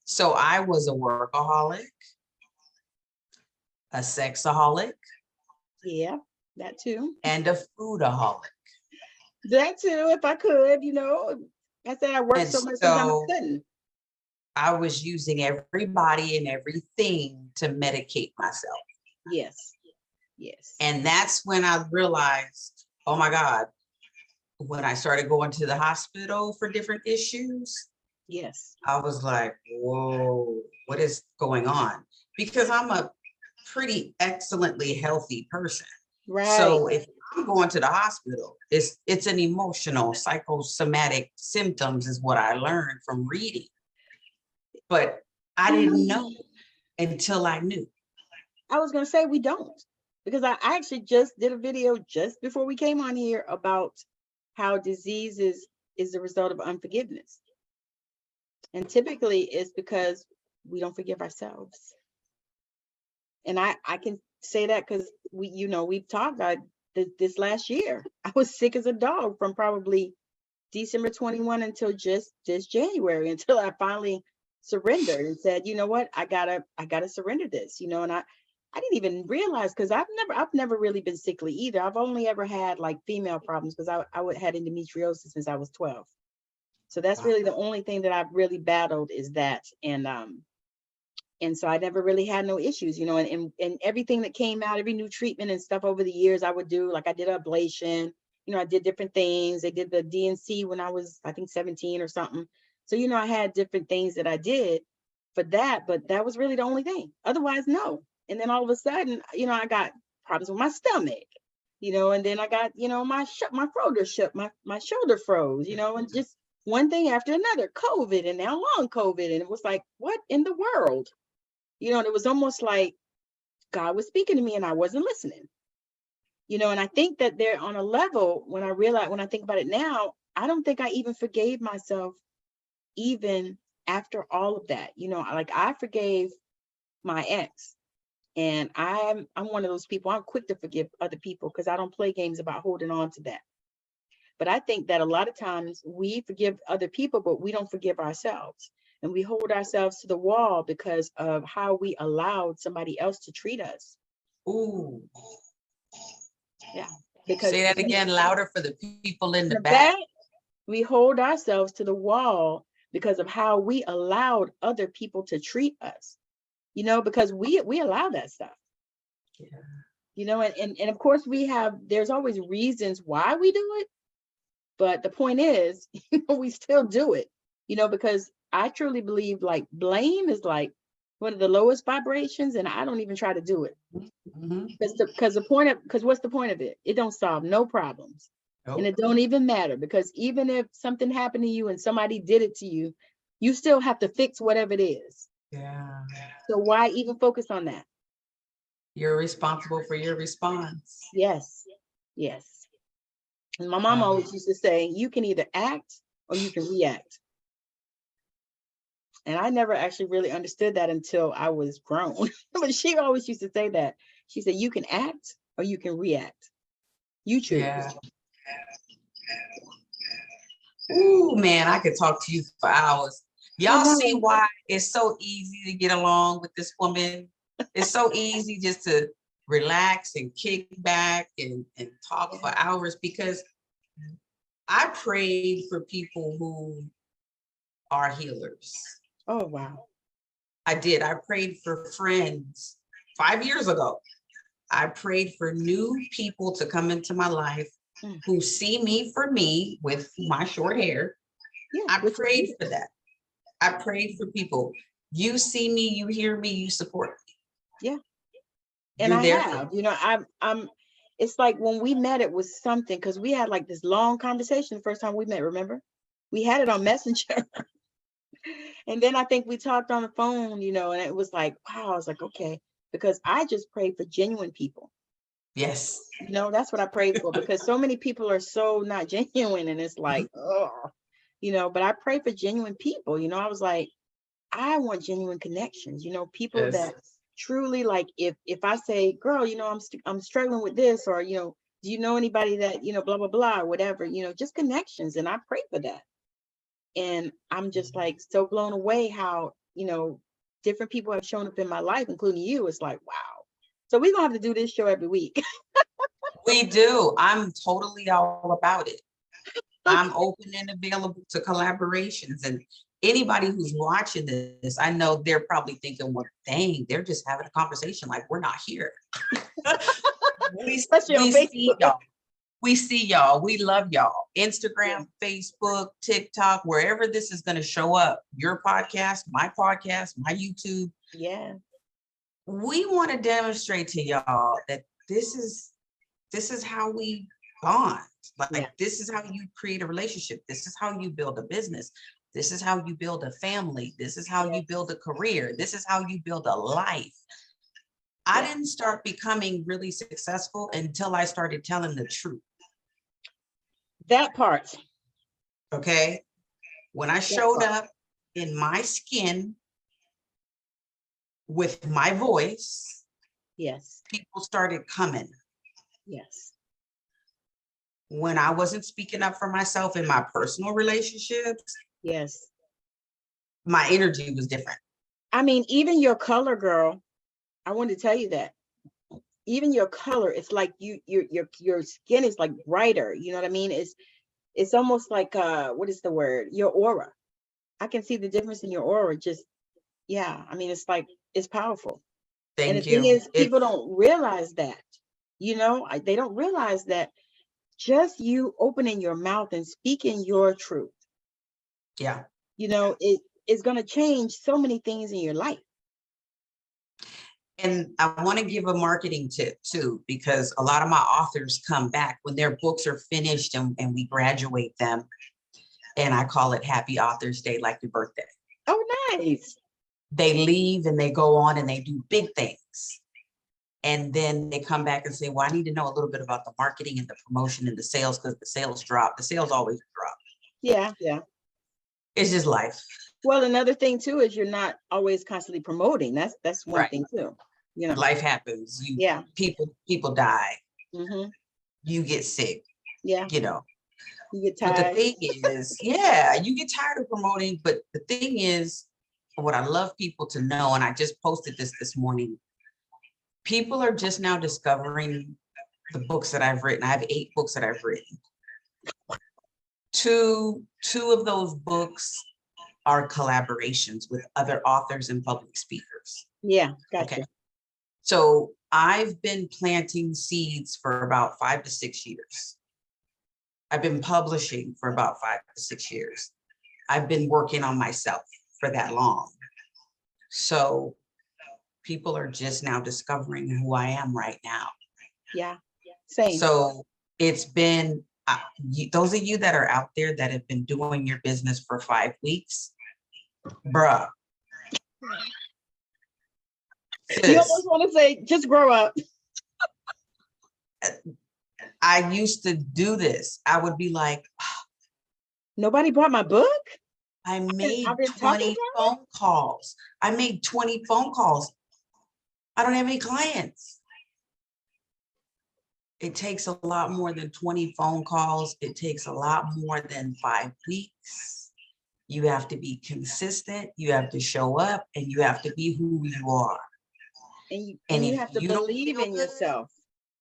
So I was a workaholic, a sexaholic. Yeah, that too. And a foodaholic. That too, if I could, I said I worked so much because I couldn't. I was using everybody and everything to medicate myself. Yes. Yes. And that's when I realized, oh my God, when I started going to the hospital for different issues. Yes. I was like, whoa, what is going on? Because I'm a pretty excellently healthy person. Right. So if I'm going to the hospital, it's an emotional, psychosomatic symptoms is what I learned from reading. But I didn't know until I knew. I was going to say we don't, because I actually just did a video just before we came on here about how disease is the result of unforgiveness. And typically it's because we don't forgive ourselves. And I can say that because we've talked about this last year. I was sick as a dog from probably December 21 until just this January, until I finally surrendered and said, you know what, I gotta surrender this, and I didn't even realize, because I've never really been sickly either. I've only ever had like female problems, because I had endometriosis since I was 12. So that's really the only thing that I've really battled is that. And so I never really had no issues, and everything that came out, every new treatment and stuff over the years I would do, like I did ablation, I did different things. I did the DNC when I was, I think 17 or something. So, I had different things that I did for that, but that was really the only thing. Otherwise, no. And then all of a sudden, I got problems with my stomach, and then I got, my shoulder froze, and just one thing after another, COVID, and now long COVID. And it was like, what in the world? And it was almost like God was speaking to me and I wasn't listening, and I think that they're on a level when I think about it now, I don't think I even forgave myself even after all of that. Like I forgave my ex, and I'm one of those people, I'm quick to forgive other people because I don't play games about holding on to that. But I think that a lot of times we forgive other people, but we don't forgive ourselves. And we hold ourselves to the wall because of how we allowed somebody else to treat us. Ooh. Yeah. Because say that again louder for the people in the back. We hold ourselves to the wall because of how we allowed other people to treat us. Because we allow that stuff. Yeah. And of course there's always reasons why we do it. But the point is, we still do it, because I truly believe like blame is like one of the lowest vibrations, and I don't even try to do it. Because what's the point of it? It don't solve no problems. Nope. And it don't even matter, because even if something happened to you and somebody did it to you, you still have to fix whatever it is. Yeah. So why even focus on that? You're responsible for your response. Yes. Yes. And my mom always used to say, you can either act or you can react. And I never actually really understood that until I was grown. But she always used to say that. She said, you can act or you can react. You choose. Yeah. Ooh, man, I could talk to you for hours. Y'all see why it's so easy to get along with this woman? It's so easy just to relax and kick back and talk for hours, because I prayed for people who are healers. Oh, wow. I did. I prayed for friends 5 years ago. I prayed for new people to come into my life who see me for me with my short hair. Yeah, I prayed for that. I prayed for people. You see me, you hear me, you support me. Yeah. And I have, it's like when we met, it was something, because we had like this long conversation the first time we met, remember? We had it on Messenger. And then I think we talked on the phone, you know, and it was like, wow, I was like, okay, because I just pray for genuine people. Yes. You know, that's what I pray for, because so many people are so not genuine, and it's like, oh, you know, but I pray for genuine people. You know, I was like, I want genuine connections, you know, people Yes. that truly, like, if I say, girl, you know, I'm struggling with this, or, you know, do you know anybody that, you know, blah, blah, blah, or whatever, you know, just connections. And I pray for that. And I'm just like so blown away how, you know, different people have shown up in my life, including you. It's like, wow. So we're gonna have to do this show every week. We do. I'm totally all about it. I'm open and available to collaborations, and anybody who's watching this, I know they're probably thinking, well, dang, they're just having a conversation like we're not here. Especially on see Facebook. y'all. We see y'all. We love y'all. Instagram, Facebook, TikTok, wherever this is going to show up, your podcast, my YouTube. Yeah. We want to demonstrate to y'all that this is how we bond. Like this is how you create a relationship. This is how you build a business. This is how you build a family. This is how you build a career. This is how you build a life. I didn't start becoming really successful until I started telling the truth. That part. Okay. When I showed up in my skin with my voice, yes, people started coming. Yes. When I wasn't speaking up for myself in my personal relationships, yes, my energy was different. I mean, even your color, girl, I wanted to tell you that. Even your color, it's like your skin is like brighter. You know what I mean? It's almost like what is the word? Your aura. I can see the difference in your aura. Just I mean, it's like it's powerful. And the thing is, people don't realize that. You know, they don't realize that just you opening your mouth and speaking your truth. Yeah. You know, it is going to change so many things in your life. And I want to give a marketing tip too, because a lot of my authors come back when their books are finished and we graduate them. And I call it Happy Authors Day, like your birthday. Oh, nice. They leave and they go on and they do big things. And then they come back and say, well, I need to know a little bit about the marketing and the promotion and the sales, because the sales drop. The sales always drop. Yeah. It's just life. Well, another thing too is you're not always constantly promoting. That's one thing too. You know, life happens. People die. Mm-hmm. You get sick. Yeah. You know. You get tired. But the thing is, you get tired of promoting. But the thing is, what I love people to know, and I just posted this morning, people are just now discovering the books that I've written. I have 8 books that I've written. Two of those books are collaborations with other authors and public speakers. Yeah, gotcha. Okay. So I've been planting seeds for about 5 to 6 years. I've been publishing for about 5 to 6 years. I've been working on myself for that long. So people are just now discovering who I am right now. Yeah, same. So it's been, those of you that are out there that have been doing your business for 5 weeks, bruh. You almost want to say, just grow up. I used to do this. I would be like, nobody bought my book? I made 20 phone calls. I made 20 phone calls. I don't have any clients. It takes a lot more than 20 phone calls. It takes a lot more than 5 weeks. You have to be consistent. You have to show up, and you have to be who you are. And you have to believe in yourself.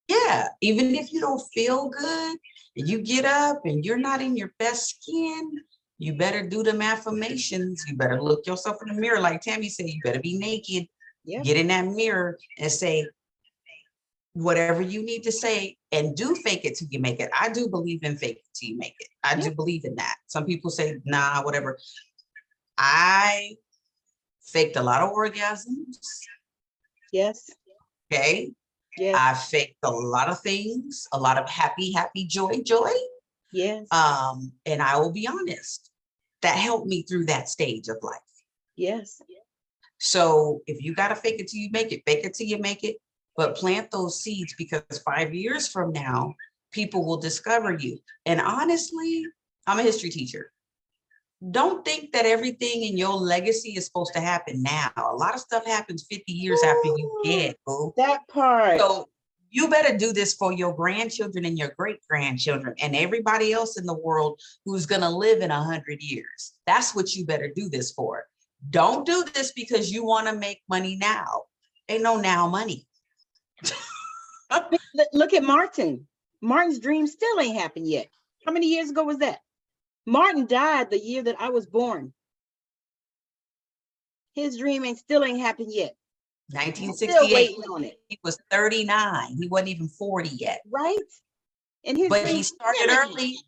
Yeah, even if you don't feel good, you get up and you're not in your best skin, you better do them affirmations. You better look yourself in the mirror. Like Tammy said, you better be naked. Yep. Get in that mirror and say whatever you need to say, and do fake it till you make it. I do believe in fake it till you make it. I do believe in that. Some people say, nah, whatever. I faked a lot of orgasms. Yes. Okay. Yes. I faked a lot of things, a lot of happy, joy. Yes. And I will be honest, that helped me through that stage of life. Yes. So if you got to fake it till you make it, fake it till you make it, but plant those seeds, because 5 years from now, people will discover you. And honestly, I'm a history teacher. Don't think that everything in your legacy is supposed to happen now. A lot of stuff happens 50 years after you get, boo. That part. So you better do this for your grandchildren and your great-grandchildren and everybody else in the world who's going to live in 100 years. That's what you better do this for. Don't do this because you want to make money now. Ain't no now money. Look at Martin. Martin's dream still ain't happened yet. How many years ago was that? Martin died the year that I was born. His dream still ain't happened yet. 1968. Still waiting on it. He was 39. He wasn't even 40 yet. Right? And his But dream he started early.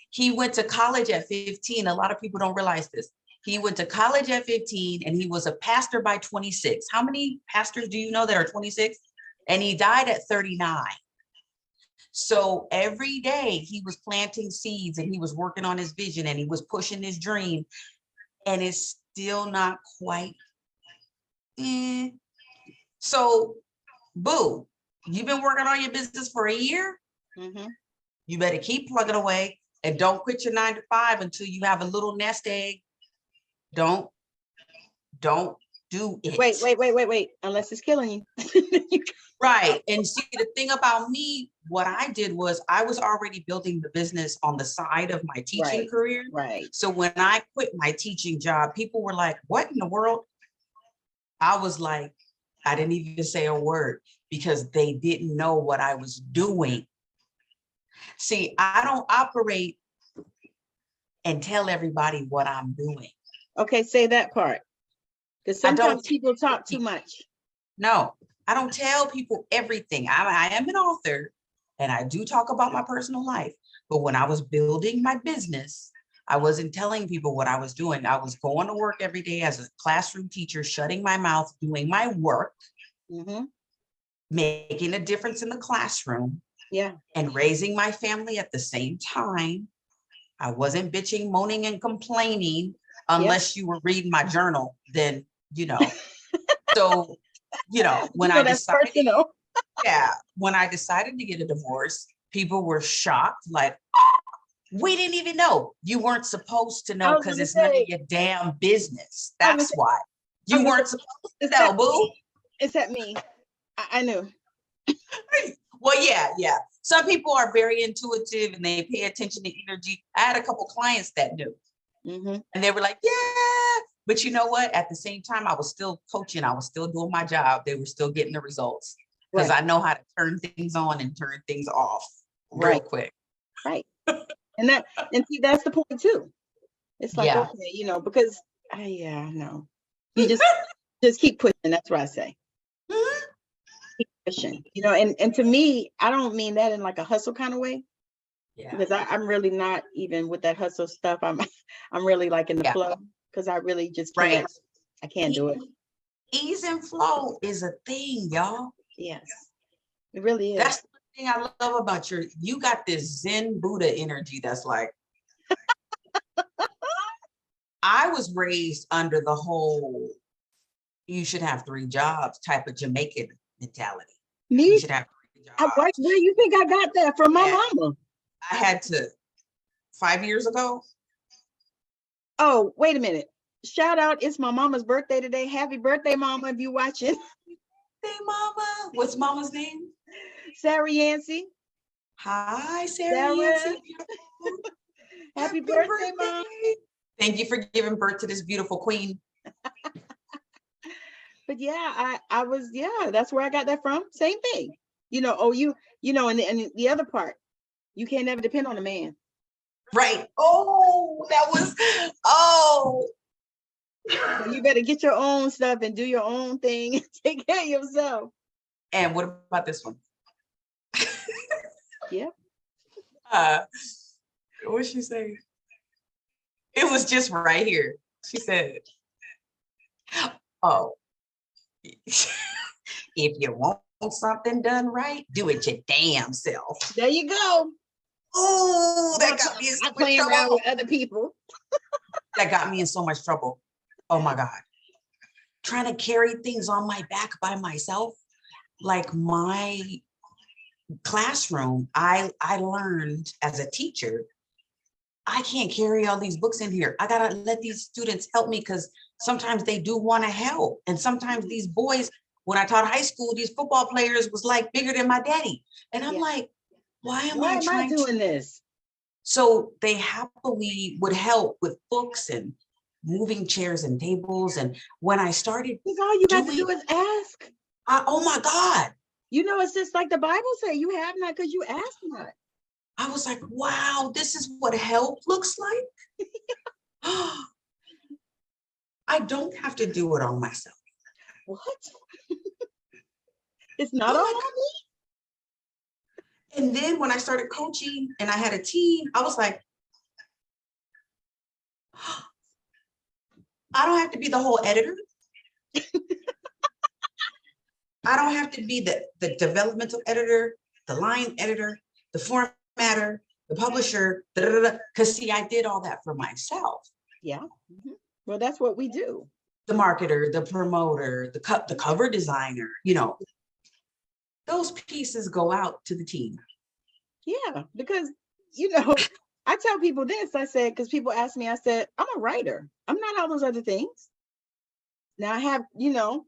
He went to college at 15. A lot of people don't realize this. He went to college at 15 and he was a pastor by 26. How many pastors do you know that are 26? And he died at 39. So every day he was planting seeds and he was working on his vision and he was pushing his dream, and it's still not quite. So, boo, you've been working on your business for a year. Mm-hmm. You better keep plugging away and don't quit your 9 to 5 until you have a little nest egg. Don't do it. Wait. Unless it's killing you. Right. And see, the thing about me, what I did was I was already building the business on the side of my teaching career. Right. So when I quit my teaching job, people were like, what in the world? I was like, I didn't even say a word because they didn't know what I was doing. See, I don't operate and tell everybody what I'm doing. Okay, say that part. Because sometimes people talk too much. No, I don't tell people everything. I am an author and I do talk about my personal life. But when I was building my business, I wasn't telling people what I was doing. I was going to work every day as a classroom teacher, shutting my mouth, doing my work, making a difference in the classroom, and raising my family at the same time. I wasn't bitching, moaning, and complaining unless you were reading my journal, then, so, when I decided, when I decided to get a divorce, people were shocked, like, we didn't even know. You weren't supposed to know because it's none of your damn business. That's why. You weren't supposed to know, boo. Is that me? I knew. Well, yeah. Some people are very intuitive and they pay attention to energy. I had a couple clients that knew. And they were like, yeah. But you know what? At the same time, I was still coaching. I was still doing my job. They were still getting the results because I know how to turn things on and turn things off real quick. Right. And see, that's the point too. It's like, okay, because no, you just keep pushing. That's what I say. Keep pushing, and to me, I don't mean that in like a hustle kind of way. Because I'm really not even with that hustle stuff. I'm really like in the flow because I really just can't. I can't do it. Ease and flow is a thing, y'all. Yes, it really is. That's the thing I love about you got this Zen Buddha energy that's like, I was raised under the whole, you should have 3 jobs type of Jamaican mentality. Me? You should have 3 jobs. Where do you think I got that from my mama? I had to 5 years ago. Oh, wait a minute. Shout out. It's my mama's birthday today. Happy birthday, mama, if you're watching. Hey, mama. What's mama's name? Sarah Yancey. Hi, Sarah Yancey. Happy birthday, mom. Thank you for giving birth to this beautiful queen. But I was, that's where I got that from. Same thing. And the other part, you can't never depend on a man. Right. Oh, So you better get your own stuff and do your own thing and take care of yourself. And what about this one? What'd she say? It was just right here. She said, oh, if you want want something done right, do it your damn self. There you go. Oh, that got me in so I'm much playing around trouble. with other people. That got me in so much trouble. Oh my God. Trying to carry things on my back by myself. Like my classroom, I learned as a teacher, I can't carry all these books in here. I gotta let these students help me because sometimes they do want to help. And sometimes these boys, when I taught high school, these football players was like bigger than my daddy. And I'm like, why am I trying doing this? So they happily would help with books and moving chairs and tables. And when I started, All you got to do is ask. Oh my God. You know, it's just like the Bible say, you have not because you ask not. I was like, wow, this is what help looks like. I don't have to do it all myself. What? It's not all on me. And then when I started coaching and I had a team, I was like, I don't have to be the whole editor. I don't have to be the developmental editor, the line editor, the formatter, the publisher, because see, I did all that for myself. Yeah. Mm-hmm. Well, that's what we do. The marketer, the promoter, the cover designer, you know, those pieces go out to the team. Yeah, because, you know, I tell people this, I said, because people ask me, I said, I'm a writer. I'm not all those other things. Now I have, you know,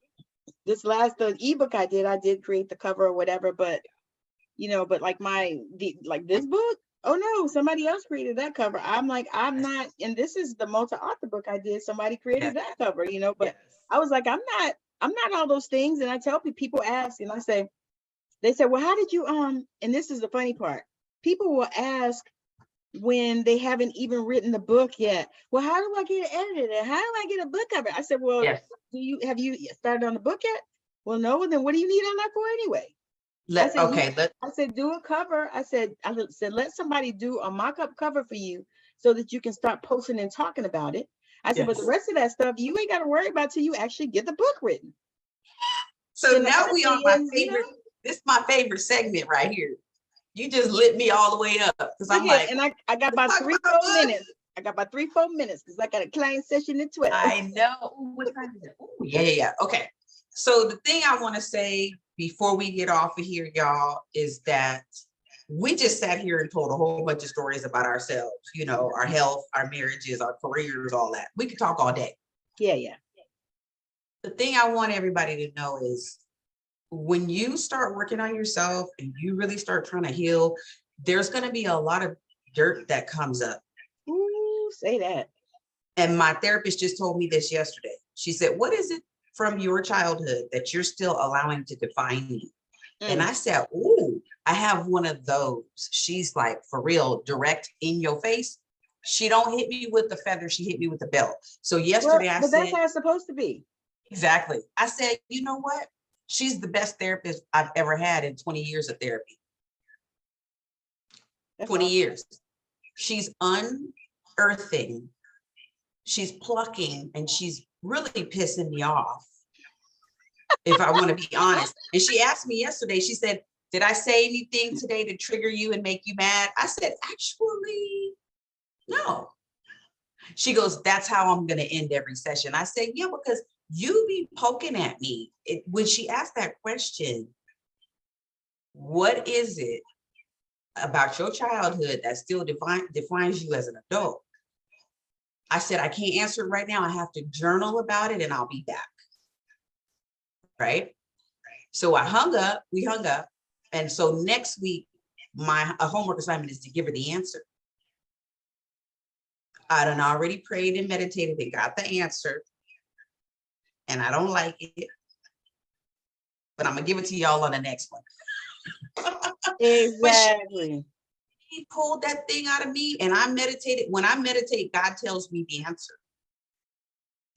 the ebook I did create the cover or whatever, but, you know, but like like this book, oh no, somebody else created that cover. I'm like, I'm not, and this is the multi-author book I did, somebody created that cover, you know, but I was like, I'm not all those things. And I tell people ask, and I say, they said, well, how did you, and this is the funny part. People will ask when they haven't even written the book yet. Well, how do I get it edited? How do I get a book cover? I said, well, have you started on the book yet? Well, no, then what do you need on that for anyway? I said, do a cover. I said, let somebody do a mock-up cover for you so that you can start posting and talking about it. I said, but the rest of that stuff, you ain't got to worry about till you actually get the book written. So now we on my favorite, this is my favorite segment right here. You just lit me all the way up because I'm like, and I got about 3-4 minutes. I got about 3-4 minutes because I got a client session at 12. I know. What time is it? Ooh, yeah. Okay. So the thing I want to say before we get off of here, y'all, is that we just sat here and told a whole bunch of stories about ourselves, you know, our health, our marriages, our careers, all that. We could talk all day. Yeah. The thing I want everybody to know is when you start working on yourself and you really start trying to heal, there's going to be a lot of dirt that comes up. Ooh, say that. And my therapist just told me this yesterday. She said, what is it from your childhood that you're still allowing to define you? And I said, ooh, I have one of those. She's like, for real, direct in your face. She don't hit me with the feather. She hit me with the belt. So yesterday I said, that's how it's supposed to be. Exactly. I said, you know what? She's the best therapist I've ever had in 20 years of therapy. That's 20 years. She's unearthing. She's plucking, and she's really pissing me off, if I want to be honest. And she asked me yesterday, she said, did I say anything today to trigger you and make you mad? I said, actually, no. She goes, that's how I'm going to end every session. I said, yeah, because you be poking at me. When she asked that question, what is it about your childhood that still defines you as an adult? I said, I can't answer it right now. I have to journal about it and I'll be back. Right? So we hung up. And so next week, my homework assignment is to give her the answer. I done already prayed and meditated and got the answer. And I don't like it. But I'm going to give it to y'all on the next one. Exactly. He pulled that thing out of me and I meditated. When I meditate, God tells me the answer.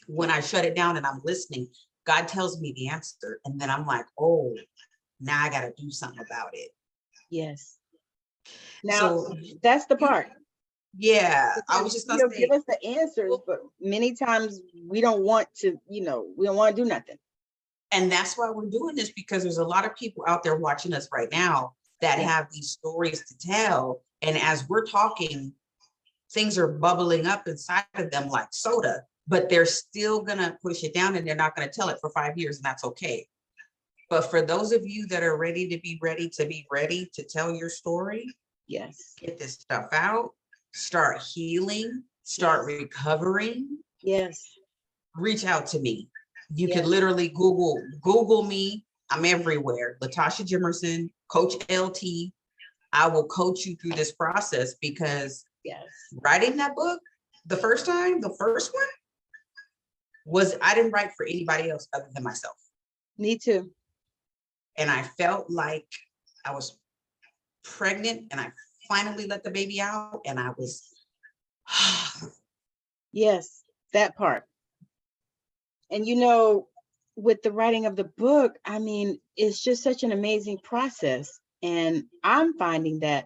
When I shut it down and I'm listening, God tells me the answer. And then I'm like, oh, now I got to do something about it. Yes. Now, that's the part. Yeah, I was just going to say, give us the answers, but many times we don't want to, we don't want to do nothing. And that's why we're doing this, because there's a lot of people out there watching us right now that have these stories to tell. And as we're talking, things are bubbling up inside of them like soda, but they're still gonna push it down and they're not gonna tell it for 5 years, and that's okay. But for those of you that are ready to tell your story, Yes. get this stuff out, start healing, start recovering. Yes. Reach out to me. You Yes. can literally Google me. I'm everywhere. Latasha Jimerson, Coach LT. I will coach you through this process, because writing that book the first one was, I didn't write for anybody else other than myself. Me too. And I felt like I was pregnant, and I finally let the baby out, and I was yes, that part. And you know, with the writing of the book, I mean, it's just such an amazing process. And I'm finding that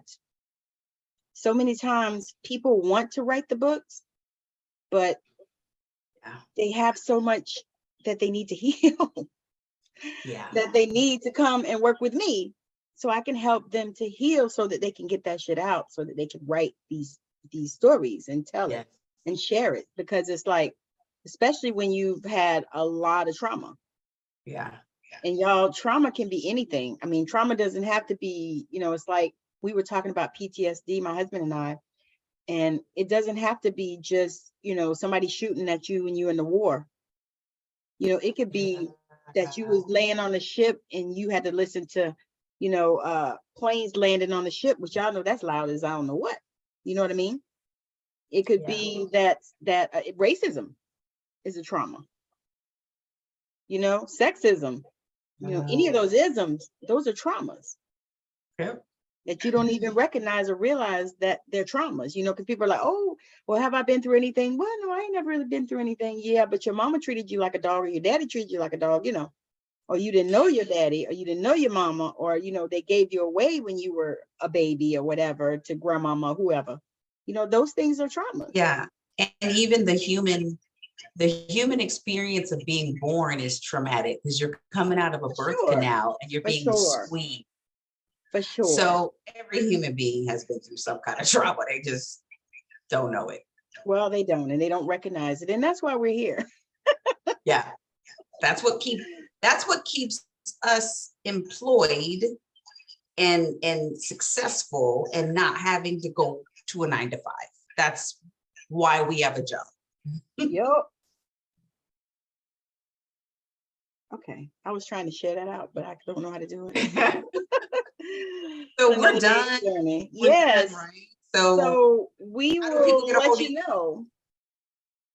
so many times people want to write the books, but they have so much that they need to heal, that they need to come and work with me so I can help them to heal, so that they can get that shit out, so that they can write these stories and tell it and share it. Because it's like, especially when you've had a lot of trauma. And y'all, trauma can be anything. I mean, trauma doesn't have to be, you know, it's like we were talking about PTSD, my husband and I, and it doesn't have to be just, you know, somebody shooting at you when you're in the war. You know, it could be that you was laying on a ship and you had to listen to, you know, planes landing on the ship, which y'all know that's loud as I don't know what. You know what I mean? It could be that racism is a trauma. You know, sexism, you know, any of those isms, those are traumas. That you don't even recognize or realize that they're traumas, you know, because people are like, oh, well, have I been through anything? Well, no, I ain't never really been through anything. Yeah, but your mama treated you like a dog, or your daddy treated you like a dog, you know, or you didn't know your daddy, or you didn't know your mama, or, you know, they gave you away when you were a baby or whatever to grandmama, whoever. You know, those things are traumas. Yeah. And even the human experience of being born is traumatic, because you're coming out of a birth canal and you're being squeezed. For sure. So every human being has been through some kind of trauma. They just don't know it. Well, they don't, and they don't recognize it. And that's why we're here. Yeah. That's what keeps us employed and successful, and not having to go to a 9-to-5. That's why we have a job. Yup. Okay, I was trying to share that out, but I don't know how to do it. So we're done. Yes. Right? So we will let you know.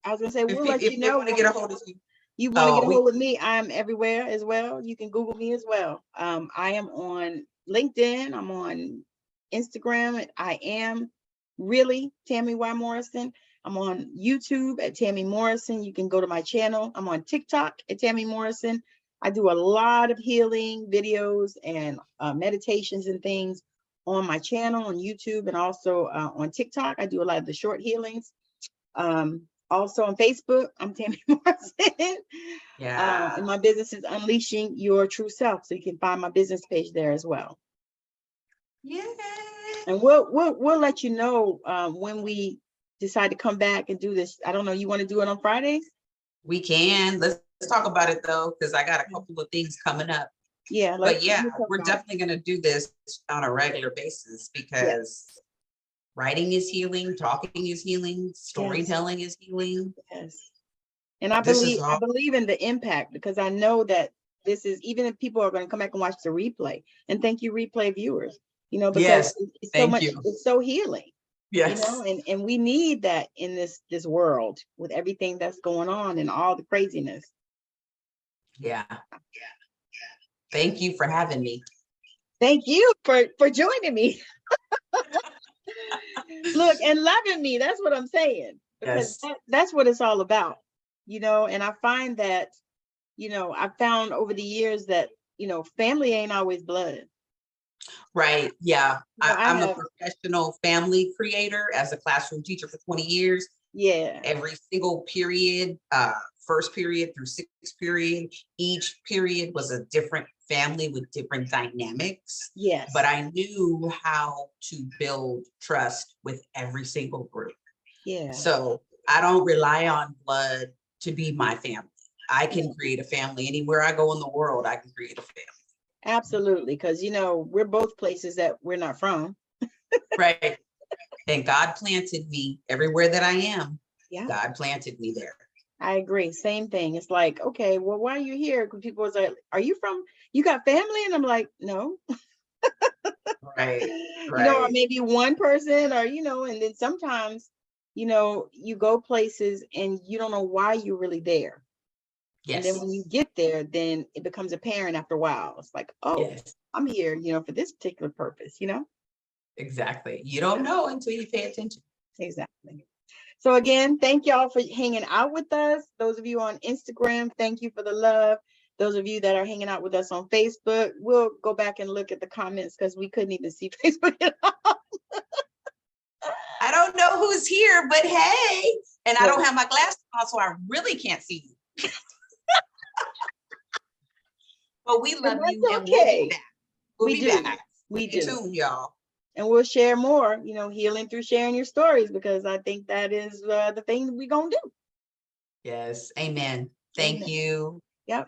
I was gonna say, we'll let you know. Want to get a hold of you. You want to get a hold of me? I'm everywhere as well. You can Google me as well. I am on LinkedIn. I'm on Instagram. I am really Tammy Y. Morrison. I'm on YouTube at Tammy Morrison. You can go to my channel. I'm on TikTok at Tammy Morrison. I do a lot of healing videos and meditations and things on my channel on YouTube, and also on TikTok. I do a lot of the short healings. Also on Facebook, I'm Tammy Morrison. And my business is Unleashing Your True Self. So you can find my business page there as well. Yeah. And we'll let you know when we decide to come back and do this. I don't know, you want to do it on Fridays? We can. Let's talk about it though, because I got a couple of things coming up. Yeah. But yeah, we're definitely going to do this on a regular basis, because writing is healing, talking is healing, storytelling is healing. Yes. And I believe in the impact, because I know that this is, even if people are going to come back and watch the replay, and thank you, replay viewers, you know, because it's so much, it's so healing. Yes. You know, and we need that in this world with everything that's going on and all the craziness. Yeah. Thank you for having me. Thank you for joining me. Look, and loving me. That's what I'm saying. Because that's what it's all about. You know, and I find that, you know, I found over the years that, you know, family ain't always blood. Right. Yeah. You know, I'm a professional family creator as a classroom teacher for 20 years. Yeah. Every single period, first period through sixth period. Each period was a different family with different dynamics. Yes. But I knew how to build trust with every single group. Yeah. So I don't rely on blood to be my family. I can create a family anywhere I go in the world. I can create a family. Absolutely. Because, you know, we're both places that we're not from. Right. And God planted me everywhere that I am. Yeah. God planted me there. I agree. Same thing. It's like, okay, well, why are you here? Because people was like, are you from, you got family? And I'm like, no. Right. You know, or maybe one person, or, you know, and then sometimes, you know, you go places and you don't know why you're really there. Yes. And then when you get there, then it becomes apparent after a while. It's like, oh, Yes. I'm here, you know, for this particular purpose, you know? Exactly. You don't know until you pay attention. Exactly. So again, thank y'all for hanging out with us. Those of you on Instagram, thank you for the love. Those of you that are hanging out with us on Facebook, we'll go back and look at the comments because we couldn't even see Facebook at all. I don't know who's here, but hey, and I don't have my glasses on, so I really can't see you. But we love you, and we'll be back. We'll be back. We Stay do. tuned, y'all. And we'll share more, you know, healing through sharing your stories, because I think that is the thing we're going to do. Yes. Amen. Thank you. Yep.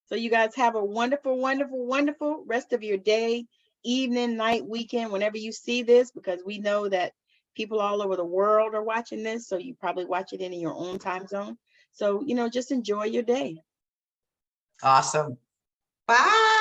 So you guys have a wonderful, wonderful, wonderful rest of your day, evening, night, weekend, whenever you see this, because we know that people all over the world are watching this. So you probably watch it in your own time zone. So, you know, just enjoy your day. Awesome. Bye.